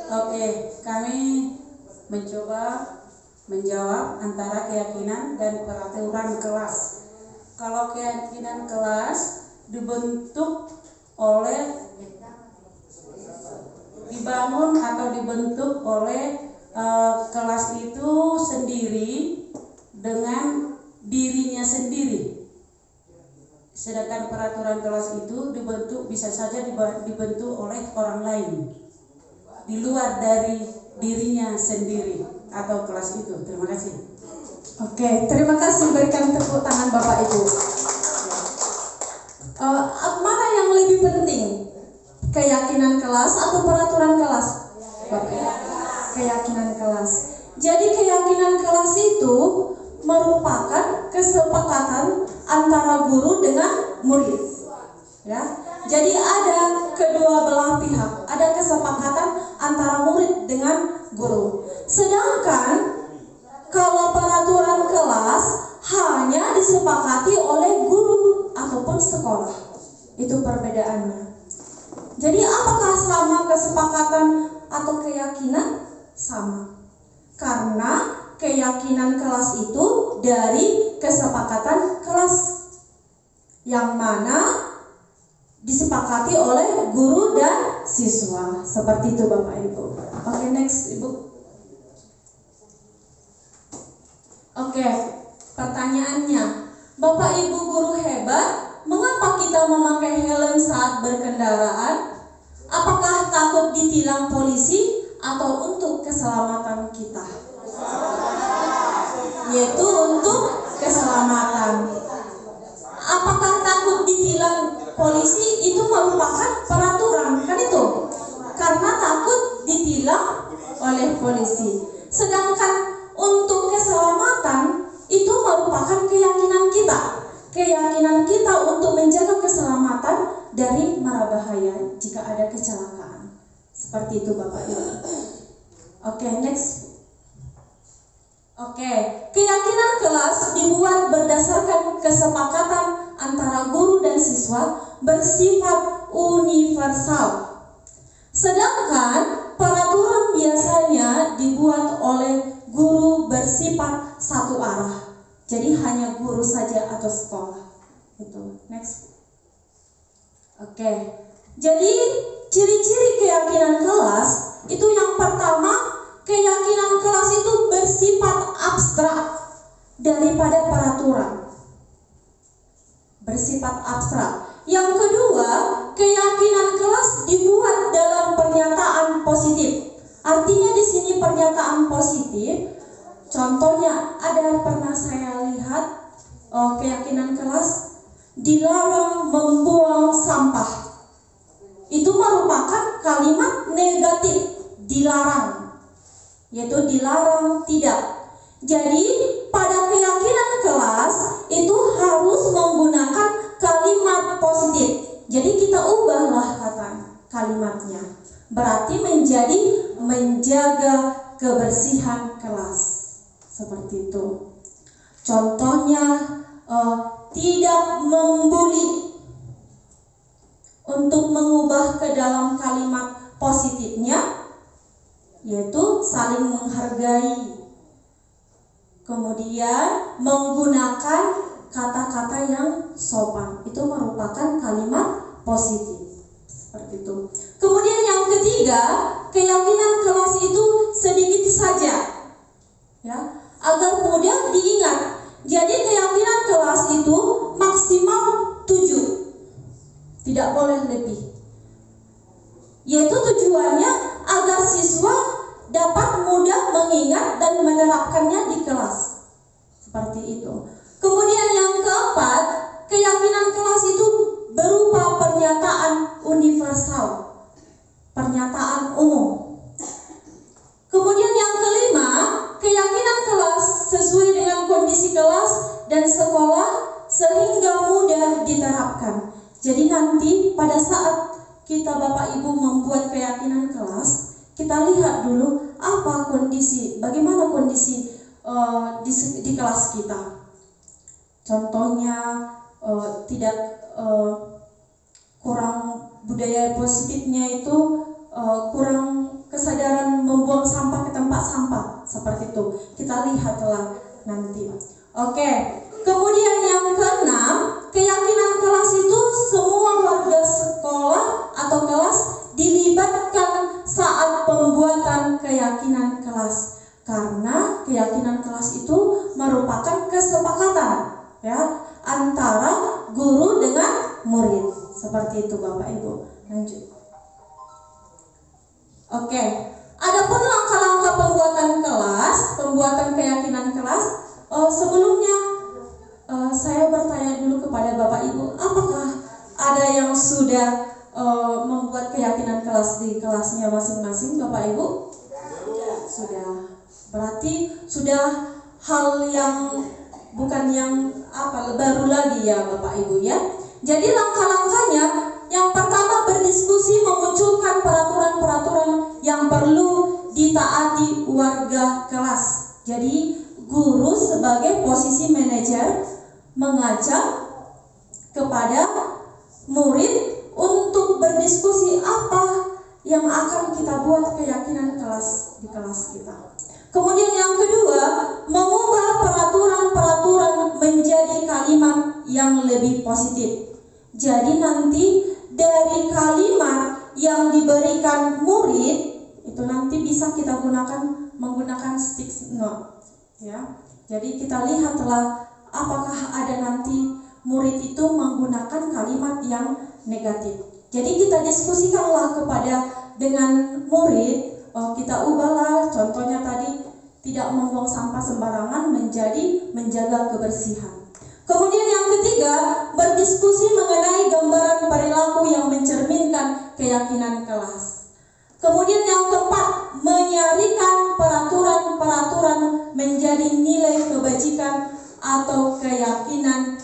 Speaker 16: Oke, kami mencoba menjawab antara keyakinan dan peraturan kelas. Kalau keyakinan kelas dibangun atau dibentuk oleh kelas itu sendiri dengan dirinya sendiri. Sedangkan peraturan kelas itu bisa saja dibentuk oleh orang lain di luar dari dirinya sendiri atau kelas itu. Terima kasih.
Speaker 15: Oke, terima kasih, berikan tepuk tangan Bapak Ibu. Mana yang lebih penting? Keyakinan kelas atau peraturan kelas? Keyakinan kelas. Jadi keyakinan kelas itu merupakan kesepakatan antara guru dengan murid. Ya. Jadi ada kedua belah pihak, ada kesepakatan antara murid dengan guru. Sedangkan kalau peraturan kelas hanya disepakati oleh guru ataupun sekolah. Itu perbedaannya. Jadi apakah sama kesepakatan atau keyakinan? Sama. Karena keyakinan kelas itu dari kesepakatan kelas yang mana disepakati oleh guru dan siswa. Seperti itu Bapak Ibu. Oke, next Ibu. Oke, pertanyaannya, Bapak Ibu guru hebat, mengapa kita memakai helm saat berkendaraan? Apakah takut ditilang polisi atau untuk keselamatan kita? Yaitu untuk keselamatan. Apakah takut ditilang polisi itu merupakan peraturan, kan itu? Karena takut ditilang oleh polisi. Sedangkan untuk keselamatan itu merupakan keyakinan kita. Keyakinan kita untuk menjaga keselamatan dari mara bahaya jika ada kecelakaan. Seperti itu Bapak Ibu. Oke, next. Oke, keyakinan kelas dibuat berdasarkan kesepakatan antara guru dan siswa bersifat universal. Sedangkan peraturan biasanya dibuat oleh guru bersifat satu arah. Jadi hanya guru saja atau sekolah. Itu. Next. Oke. Jadi ciri-ciri keyakinan kelas itu yang pertama, keyakinan kelas itu bersifat abstrak daripada peraturan. Bersifat abstrak. Yang kedua, keyakinan kelas dibuat dalam pernyataan positif. Artinya di sini pernyataan positif. Contohnya ada pernah saya lihat keyakinan kelas dilarang membuang sampah. Itu merupakan kalimat negatif, dilarang. Yaitu dilarang tidak. Jadi pada keyakinan kelas itu harus menggunakan kalimat positif. Jadi kita ubahlah kata kalimatnya. Berarti menjadi menjaga kebersihan kelas. Seperti itu. Contohnya tidak membuli. Untuk mengubah ke dalam kalimat positifnya yaitu saling menghargai. Kemudian menggunakan kata-kata yang sopan. Itu merupakan kalimat positif. Seperti itu. Kemudian yang ketiga, keyakinan kelas itu sedikit saja. Ya, agar mudah diingat. Jadi keyakinan kelas itu maksimal 7, tidak boleh lebih. Yaitu tujuannya agar siswa dapat mudah mengingat dan menerapkannya di kelas. Seperti itu. Kemudian yang keempat, keyakinan kelas itu berupa pernyataan universal, pernyataan umum. Kemudian yang kelima, keyakinan kelas sesuai dengan kondisi kelas dan sekolah sehingga mudah diterapkan. Jadi nanti pada saat kita Bapak Ibu membuat keyakinan kelas, kita lihat dulu apa kondisi, bagaimana kondisi di kelas kita. Contohnya tidak kurang budaya positifnya itu, kurang kesadaran membuang sampah ke tempat sampah, seperti itu. Kita lihatlah nanti. Oke. Kemudian yang keenam, keyakinan kelas itu semua warga sekolah atau kelas dilibatkan saat pembuatan keyakinan kelas. Karena keyakinan kelas itu merupakan kesepakatan ya antara guru dengan murid. Seperti itu Bapak Ibu. Lanjut. Oke. Adapun langkah-langkah pembuatan keyakinan kelas, sebelumnya saya bertanya dulu kepada Bapak Ibu, apakah ada yang sudah membuat keyakinan kelas di kelasnya masing-masing, Bapak Ibu? Sudah. Berarti sudah hal yang bukan yang baru lagi ya Bapak Ibu ya. Jadi langkah-langkahnya, yang pertama berdiskusi memunculkan peraturan-peraturan yang perlu ditaati warga kelas. Jadi guru sebagai posisi manajer mengajak kepada murid untuk berdiskusi apa yang akan kita buat keyakinan kelas di kelas kita. Kemudian yang kedua, mengubah peraturan-peraturan menjadi kalimat yang lebih positif. Jadi nanti dari kalimat yang diberikan murid itu nanti bisa kita menggunakan stick note ya. Jadi kita lihatlah apakah ada nanti murid itu menggunakan kalimat yang negatif. Jadi kita diskusikanlah dengan murid, kita ubahlah contohnya tadi tidak membuang sampah sembarangan menjadi menjaga kebersihan. Kemudian yang ketiga, berdiskusi mengenai gambaran perilaku yang mencerminkan keyakinan kelas. Kemudian yang keempat, menyarikan peraturan-peraturan menjadi nilai kebajikan atau keyakinan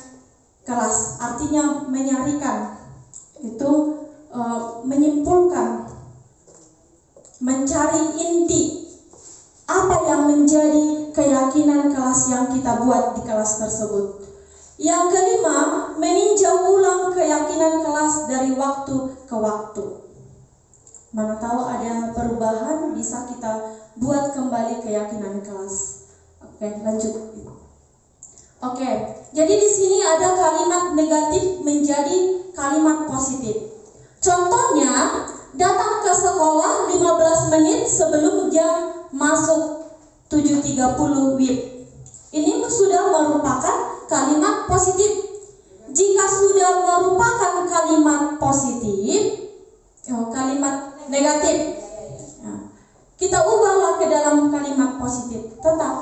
Speaker 15: kelas. Artinya menyarikan itu menyimpulkan, mencari inti apa yang menjadi keyakinan kelas yang kita buat di kelas tersebut. Yang kelima, meninjau ulang keyakinan kelas dari waktu ke waktu. Mana tahu ada perubahan, bisa kita buat kembali keyakinan kelas. Oke, lanjut. Oke, jadi di sini ada kalimat negatif menjadi kalimat positif. Contohnya, datang ke sekolah 15 menit sebelum jam masuk 7.30 WIB. Ini sudah merupakan kalimat positif. Jika sudah merupakan kalimat positif, kalimat negatif, kita ubahlah ke dalam kalimat positif. Tetap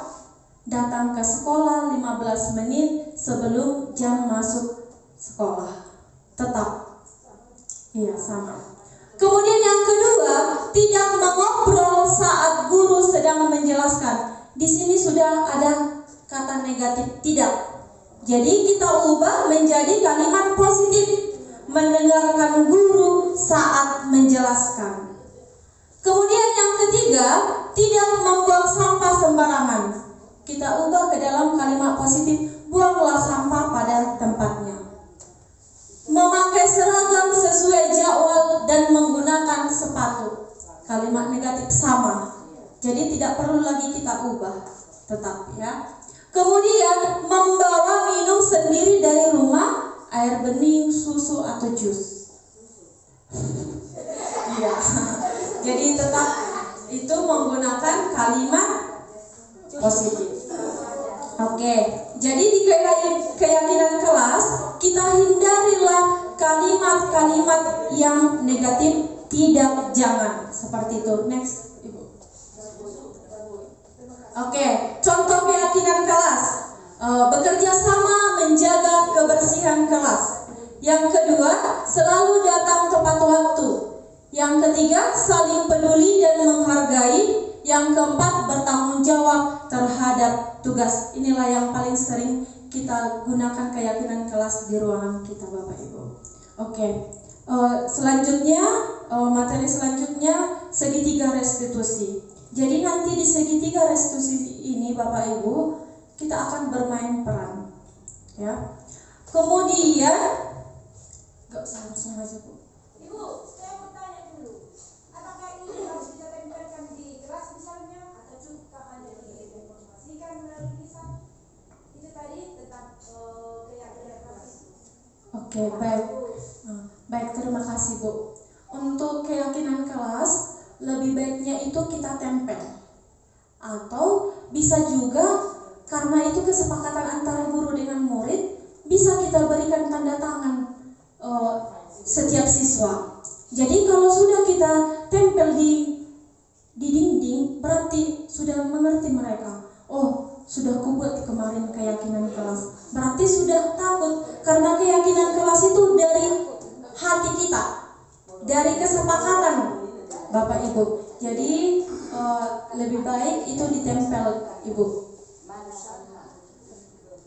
Speaker 15: datang ke sekolah 15 menit sebelum jam masuk sekolah. Tetap. Iya, sama. Kemudian yang kedua, tidak mengobrol saat guru sedang menjelaskan. Di sini sudah ada kata negatif, tidak. Jadi kita ubah menjadi kalimat positif, mendengarkan guru saat menjelaskan. Kemudian yang ketiga, tidak membuang sampah sembarangan. Kita ubah ke dalam kalimat positif, buanglah sampah pada tempatnya. Memakai seragam sesuai jadwal dan menggunakan sepatu. Kalimat negatif sama. Jadi tidak perlu lagi kita ubah, tetap ya. Kemudian membawa minum sendiri dari rumah, air bening, susu atau jus. Iya. Jadi tetap itu menggunakan kalimat positif. Oke, jadi di keyakinan kelas kita hindarilah kalimat-kalimat yang negatif, tidak, jangan seperti itu. Next, Ibu. Oke, contoh keyakinan kelas, bekerja sama menjaga kebersihan kelas. Yang kedua, selalu datang tepat waktu. Yang ketiga, saling peduli dan menghargai. Yang keempat, bertanggung jawab terhadap tugas. Inilah yang paling sering kita gunakan keyakinan kelas di ruangan kita, Bapak Ibu. Oke, selanjutnya materi selanjutnya segitiga restitusi. Jadi nanti di segitiga restitusi ini, Bapak Ibu, kita akan bermain peran, ya. Kemudian, gak usah langsung aja, Bu.
Speaker 12: Ibu, saya mau tanya dulu. Apakah ini harus kita tempelkan di kelas misalnya, atau cukup hanya diinformasikan melalui lisan? Itu tadi tentang keyakinan kelas.
Speaker 15: Oke, baik. Baik, terima kasih, Bu. Untuk keyakinan kelas, lebih baiknya itu kita tempel. Atau bisa juga karena itu kesepakatan antara guru dengan murid, bisa kita berikan tanda tangan setiap siswa. Jadi kalau sudah kita tempel di dinding, berarti sudah mengerti mereka. Oh, sudah kubuat kemarin keyakinan kelas. Berarti sudah takut, karena keyakinan kelas itu dari hati kita, dari kesepakatan Bapak Ibu. Jadi lebih baik itu ditempel, Ibu.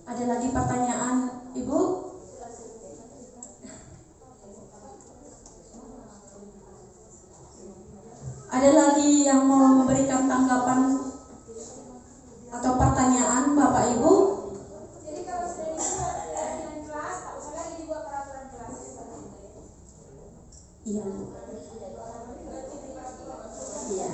Speaker 15: Ada lagi pertanyaan, Ibu? Ada lagi yang mau memberikan tanggapan atau pertanyaan, Bapak Ibu?
Speaker 12: Jadi kalau sudah dibuat keyakinan kelas, tak usah lagi dibuat peraturan kelas.
Speaker 15: Iya. Iya.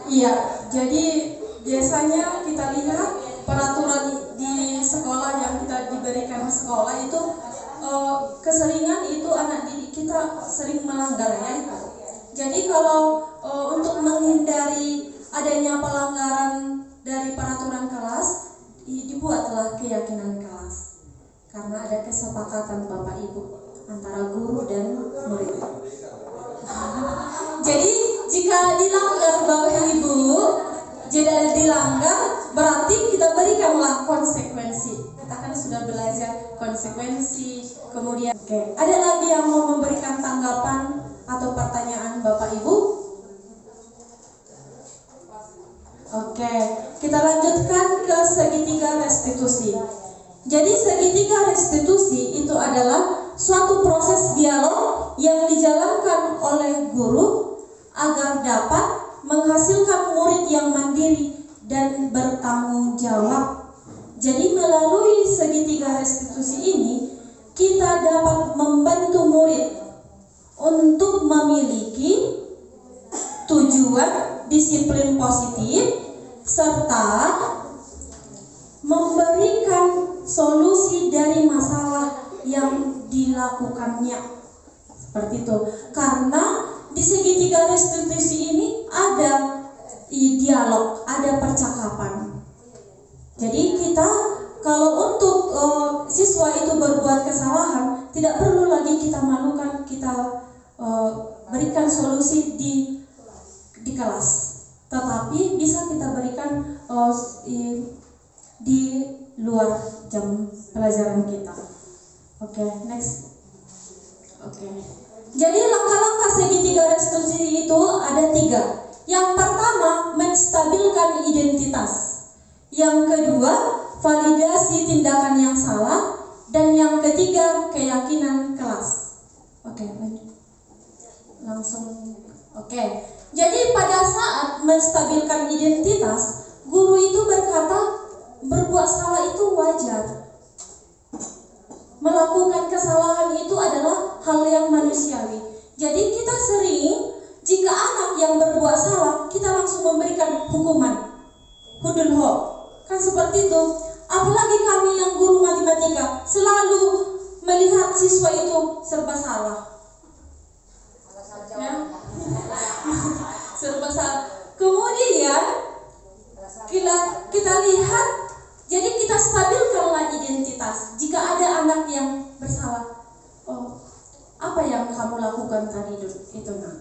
Speaker 15: Iya, jadi biasanya kita lihat peraturan di sekolah yang kita diberikan sekolah itu keseringan itu anak didik kita sering melanggar, ya. Jadi kalau untuk menghindari adanya pelanggaran dari peraturan kelas, dibuatlah keyakinan kelas. Karena ada kesepakatan Bapak Ibu antara guru dan murid. Jadi jika dilanggar Bapak Ibu, jika dilanggar berarti kita berikanlah konsekuensi. Kita kan sudah belajar konsekuensi. Kemudian, oke, ada lagi yang mau memberikan tanggapan atau pertanyaan Bapak Ibu? Oke, kita lanjutkan ke segitiga restitusi. Jadi segitiga restitusi itu adalah suatu proses dialog yang dijalankan oleh guru agar dapat menghasilkan murid yang mandiri dan bertanggung jawab. Jadi melalui segitiga restitusi ini kita dapat membantu murid untuk memiliki tujuan disiplin positif serta memberikan solusi dari masalah yang dilakukannya. Seperti itu. Karena di segitiga restitusi ini ada dialog, ada percakapan. Jadi kita kalau untuk siswa itu berbuat kesalahan, tidak perlu lagi kita malukan, kita berikan solusi di kelas, tetapi bisa kita berikan di luar jam pelajaran kita. Oke, next. Oke. Jadi langkah-langkah segitiga restitusi itu ada 3. Yang pertama, menstabilkan identitas. Yang kedua, validasi tindakan yang salah. Dan yang ketiga, keyakinan kelas. Oke, langsung. Oke. Jadi pada saat menstabilkan identitas, guru itu berkata berbuat salah itu wajar. Melakukan kesalahan itu adalah hal yang manusiawi. Jadi kita sering, jika anak yang berbuat salah, kita langsung memberikan hukuman. Hudul ho. Kan seperti itu. Apalagi kami yang guru matematika selalu melihat siswa itu serba salah. Ya. Serba salah. Kemudian kita lihat, jadi kita stabilkanlah identitas. Jika ada anak yang bersalah, oh, apa yang kamu lakukan tadi itu nak?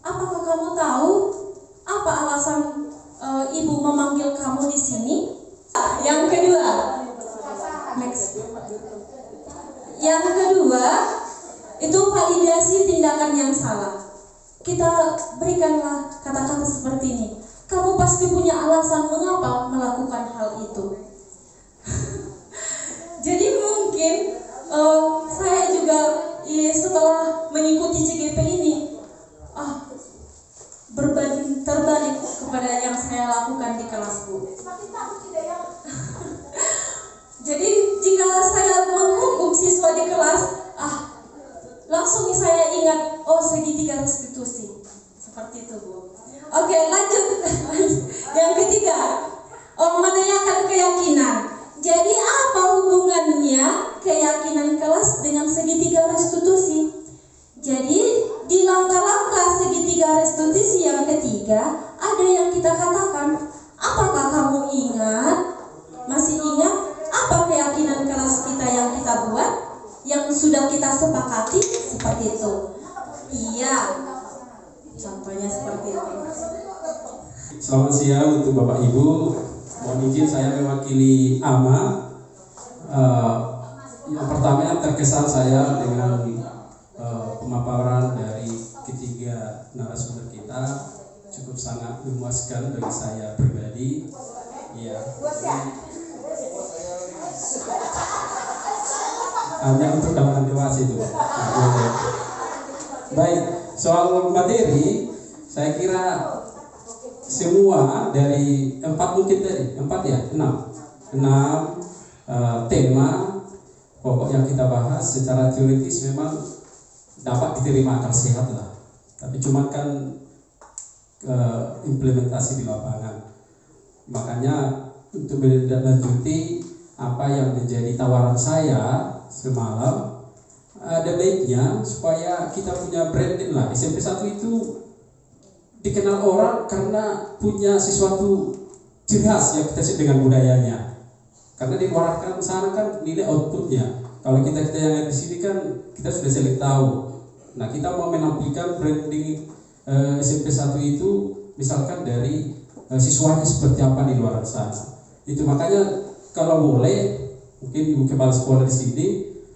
Speaker 15: Apakah kamu tahu apa alasan ibu memanggil kamu di sini? Yang kedua, next. Yang kedua itu validasi tindakan yang salah. Kita berikanlah kata-kata seperti ini. Kamu pasti punya alasan mengapa melakukan hal itu. Jadi mungkin saya juga setelah mengikuti CGP ini berbanding terbalik kepada yang saya lakukan di kelasku. Jadi jika saya menghukum siswa di kelas, langsung saya ingat, oh segitiga restitusi. Seperti itu, Bu. Oke, lanjut. Yang ketiga, menanyakan keyakinan. Jadi apa hubungannya keyakinan kelas dengan segitiga restitusi? Jadi di langkah-langkah segitiga restitusi yang ketiga ada yang kita katakan, apakah kamu ingat? Masih ingat apa keyakinan kelas kita yang kita buat, yang sudah kita sepakati seperti itu? Iya, contohnya seperti itu.
Speaker 8: Selamat siang untuk Bapak Ibu. Mohon izin saya mewakili AMA. Yang pertama yang terkesan saya dengan pemaparan dari ketiga narasumber kita cukup sangat memuaskan bagi saya pribadi. Ya. Hanya untuk kalangan dewasa itu. Baik, soal materi saya kira semua dari 4 mungkin tadi 6 tema pokok yang kita bahas secara teoritis memang dapat diterima akal sehat lah, tapi cuma kan implementasi di lapangan. Makanya untuk menindaklanjuti apa yang menjadi tawaran saya semalam, ada baiknya supaya kita punya branding lah. SMP 1 itu dikenal orang karena punya sesuatu ciri khas yang kita sebut dengan budayanya. Karena di luar sana kan nilai outputnya. Kalau kita yang di sini kan kita sudah selek tahu. Nah, kita mau menampilkan branding SMP 1 itu misalkan dari siswanya seperti apa di luar sana. Itu makanya kalau boleh mungkin Ibu Kepala Sekolah di sini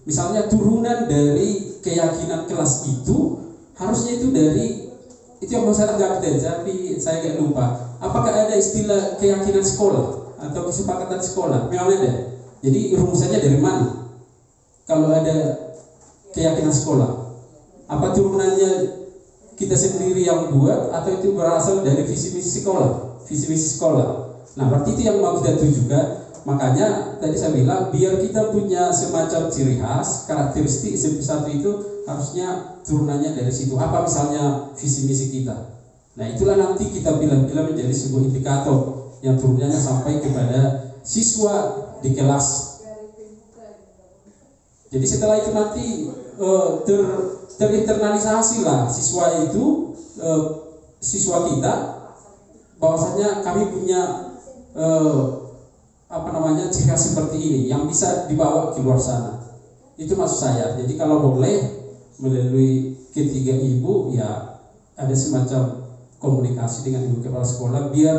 Speaker 8: misalnya turunan dari keyakinan kelas itu harusnya itu dari itu yang mau saya tanggapkan, tapi saya agak lupa. Apakah ada istilah keyakinan sekolah atau kesepakatan sekolah? Memang ada. Jadi rumusannya dari mana? Kalau ada keyakinan sekolah, apa turunannya kita sendiri yang buat atau itu berasal dari visi misi sekolah? Visi misi sekolah. Nah, berarti itu yang mau kita tujukan. Makanya tadi saya bilang biar kita punya semacam ciri khas, karakteristik SMP 1 itu harusnya turunannya dari situ. Apa misalnya visi misi kita. Nah, itulah nanti kita bila-bila menjadi sebuah indikator yang turunannya sampai kepada siswa di kelas. Jadi setelah itu nanti terinternalisasi lah siswa itu, siswa kita bahwasanya kami punya ciri khas seperti ini yang bisa dibawa ke luar sana. Itu maksud saya. Jadi kalau boleh melalui ketiga ibu ya ada semacam komunikasi dengan Ibu Kepala Sekolah biar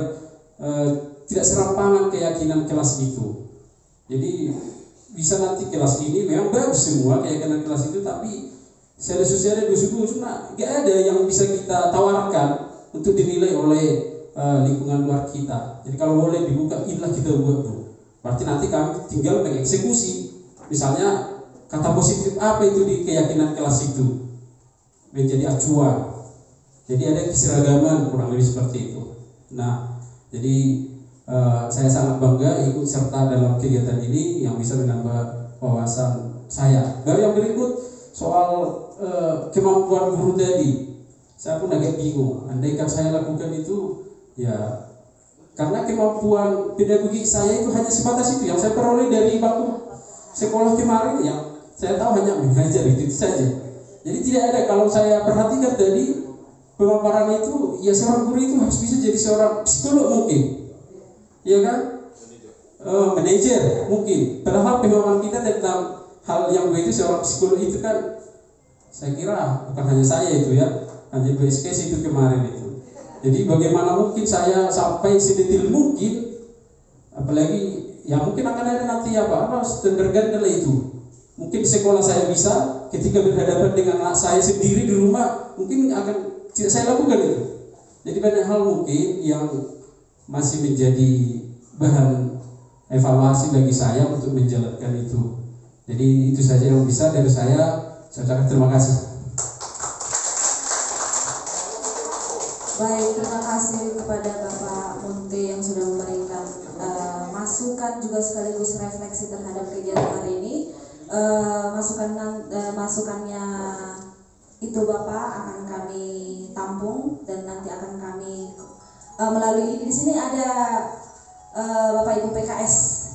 Speaker 8: tidak serampangan keyakinan kelas itu. Jadi bisa nanti kelas ini memang bagus semua keyakinan kelas itu, tapi sosial cuma nggak ada yang bisa kita tawarkan untuk dinilai oleh lingkungan luar kita. Jadi kalau boleh dibuka, inilah kita buat Bu. Berarti nanti kami tinggal mengeksekusi. Misalnya kata positif apa itu di keyakinan kelas itu menjadi acuan. Jadi ada keseragaman kurang lebih seperti itu. Nah, jadi saya sangat bangga ikut serta dalam kegiatan ini yang bisa menambah wawasan saya. Lalu yang berikut soal kemampuan guru tadi, saya pun agak bingung. Andaikan saya lakukan itu, ya Karena kemampuan pedagogik saya itu hanya sebatas itu yang saya peroleh dari waktu sekolah kemarin, yang saya tahu hanya mengajar itu saja. Jadi tidak ada, kalau saya perhatikan tadi pemaparan itu, ya seorang guru itu harus bisa jadi seorang psikolog mungkin, ya kan? Manajer mungkin. Padahal pemahaman kita tentang hal yang begitu seorang psikolog itu kan, saya kira bukan hanya saya itu ya, hanya BSKS itu kemarin itu. Jadi bagaimana mungkin saya sampai sedetil mungkin, apalagi ya mungkin akan ada nanti apa standar itu. Mungkin di sekolah saya bisa, ketika berhadapan dengan anak saya sendiri di rumah, mungkin akan tidak saya lakukan itu. Jadi banyak hal mungkin yang masih menjadi bahan evaluasi bagi saya untuk menjalankan itu. Jadi itu saja yang bisa dari saya. Saya ucapkan terima kasih.
Speaker 14: Baik, terima kasih kepada Bapak Munte yang sudah memberikan masukan juga sekaligus refleksi terhadap kegiatan hari ini. Masukannya itu Bapak akan kami tampung dan nanti akan kami melalui di sini ada Bapak Ibu PKS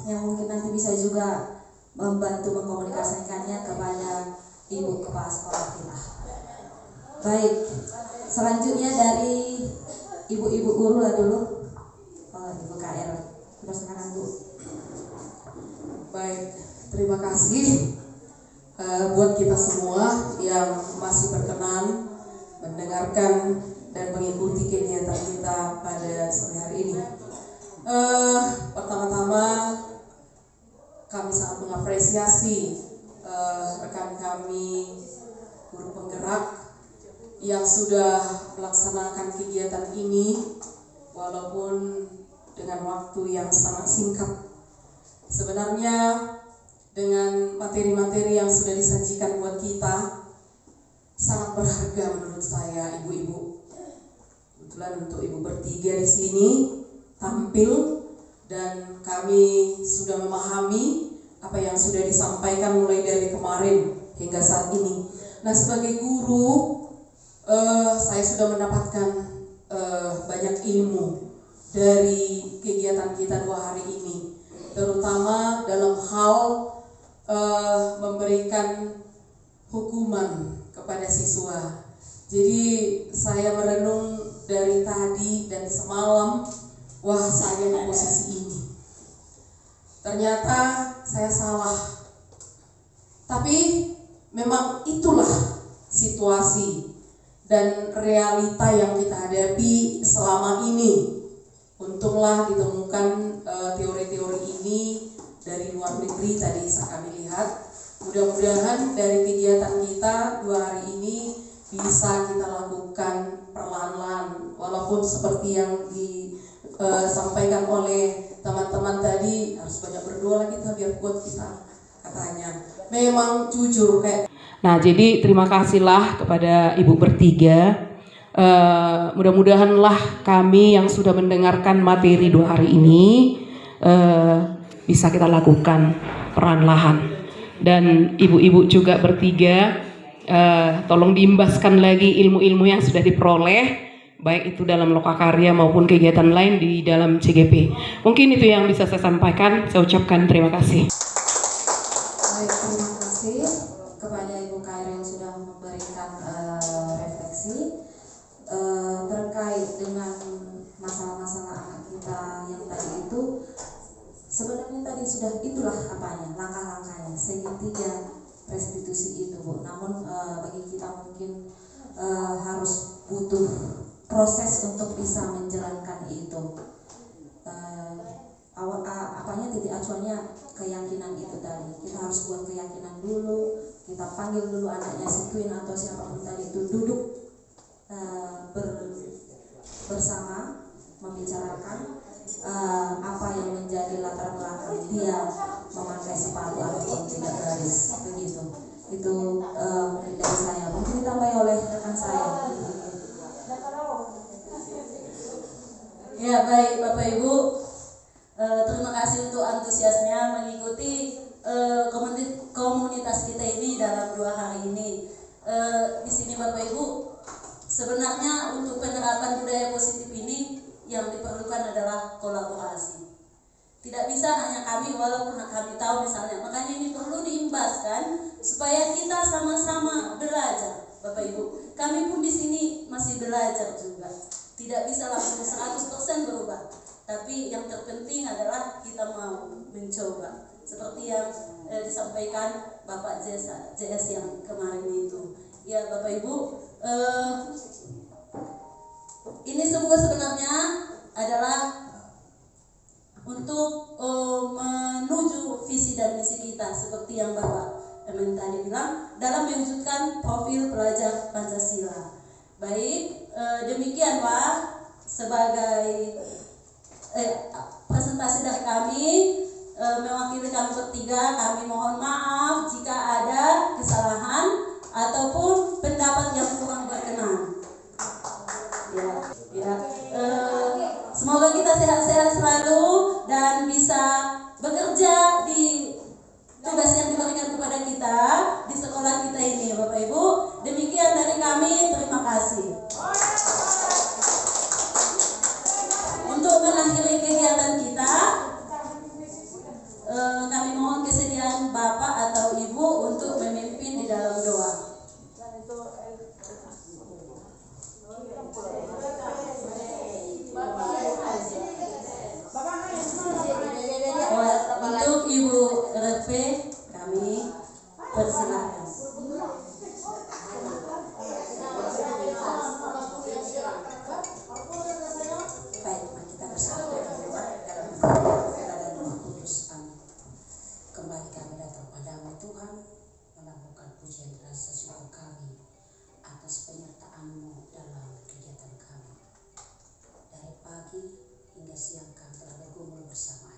Speaker 14: yang mungkin nanti bisa juga membantu mengkomunikasikannya kepada Ibu Kepala Sekolah kita. Baik, selanjutnya dari ibu-ibu guru lah dulu. Ibu KR, silakan Bu.
Speaker 5: Baik, terima kasih buat kita semua yang masih berkenan mendengarkan dan mengikuti kegiatan kita pada sore hari ini. Pertama-tama kami sangat mengapresiasi rekan kami guru penggerak yang sudah melaksanakan kegiatan ini walaupun dengan waktu yang sangat singkat. Sebenarnya dengan materi-materi yang sudah disajikan buat kita sangat berharga menurut saya, ibu-ibu. Kebetulan untuk ibu bertiga di sini tampil dan kami sudah memahami apa yang sudah disampaikan mulai dari kemarin hingga saat ini. Nah, sebagai guru saya sudah mendapatkan banyak ilmu dari kegiatan kita 2 hari ini, terutama dalam hal memberikan hukuman kepada siswa. Jadi saya merenung dari tadi dan semalam, wah saya di posisi ini. Ternyata saya salah. Tapi memang itulah situasi dan realita yang kita hadapi selama ini. Untunglah ditemukan teori-teori ini dari luar negeri tadi kami lihat. Mudah-mudahan dari kegiatan kita 2 hari ini bisa kita lakukan perlahan-lahan, walaupun seperti yang disampaikan oleh teman-teman tadi, harus banyak berdoa kita biar kuat kita katanya. Memang jujur kayak. Nah, jadi terima kasihlah kepada ibu bertiga. Mudah-mudahanlah kami yang sudah mendengarkan materi 2 hari ini bisa kita lakukan perlahan-lahan. Dan ibu-ibu juga bertiga, tolong diimbaskan lagi ilmu-ilmu yang sudah diperoleh, baik itu dalam lokakarya maupun kegiatan lain di dalam CGP. Mungkin itu yang bisa saya sampaikan. Saya ucapkan terima kasih.
Speaker 14: Baik, terima kasih kepada Ibu KR yang sudah memberikan refleksi terkait dengan masalah-masalah anak kita yang tadi itu. Sebenarnya tadi sudah itulah apanya, langkah-langkahnya, segitiga restitusi itu, Bu. Namun bagi kita mungkin harus butuh proses untuk bisa menjalankan itu. Titik acuannya keyakinan itu tadi. Kita harus buat keyakinan dulu. Kita panggil dulu anaknya si Queen atau siapapun tadi itu duduk bersama membicarakan apa yang menjadi latar belakang dia memakai sepatu ataupun tidak garis, begitu. Itu mungkin dari saya. Mungkin ditambahi oleh rekan saya.
Speaker 16: Ya, baik Bapak Ibu, terima kasih untuk antusiasnya mengikuti komunitas kita ini dalam 2 hari ini. Di sini Bapak Ibu, sebenarnya untuk penerapan budaya positif ini yang diperlukan adalah kolaborasi. jelaskan supaya kita sama-sama belajar, Bapak Ibu. Kami pun di sini masih belajar juga. Tidak bisa langsung 100% berubah. Tapi yang terpenting adalah kita mau mencoba. Seperti yang disampaikan Bapak JS yang kemarin itu. Ya Bapak Ibu, ini semua sebenarnya adalah untuk menuju visi dan misi kita seperti yang Bapak Emen tadi bilang dalam mewujudkan profil pelajar Pancasila. Baik, demikian Pak sebagai presentasi dari kami. Mewakili kami bertiga, kami mohon maaf jika ada kesalahan ataupun pendapat yang kurang berkenan. Semoga kita sehat-sehat selalu dan bisa bekerja di tugas yang diberikan kepada kita di sekolah kita ini, Bapak Ibu. Demikian dari kami, terima kasih. Untuk mengakhiri kegiatan kita, kami mohon kesediaan Bapak atau Ibu untuk memimpin di dalam doa. Untuk Ibu RP kami persilahkan. Baik, kita bersama berdoa dalam keadaan Roh Kudus. Amin. Kembali kami datang padamu Tuhan, melakukan pujian rasa syukur kami atas penyertaan-Mu dalam kegiatan kami. Dari pagi hingga siang kami telah bergumul bersama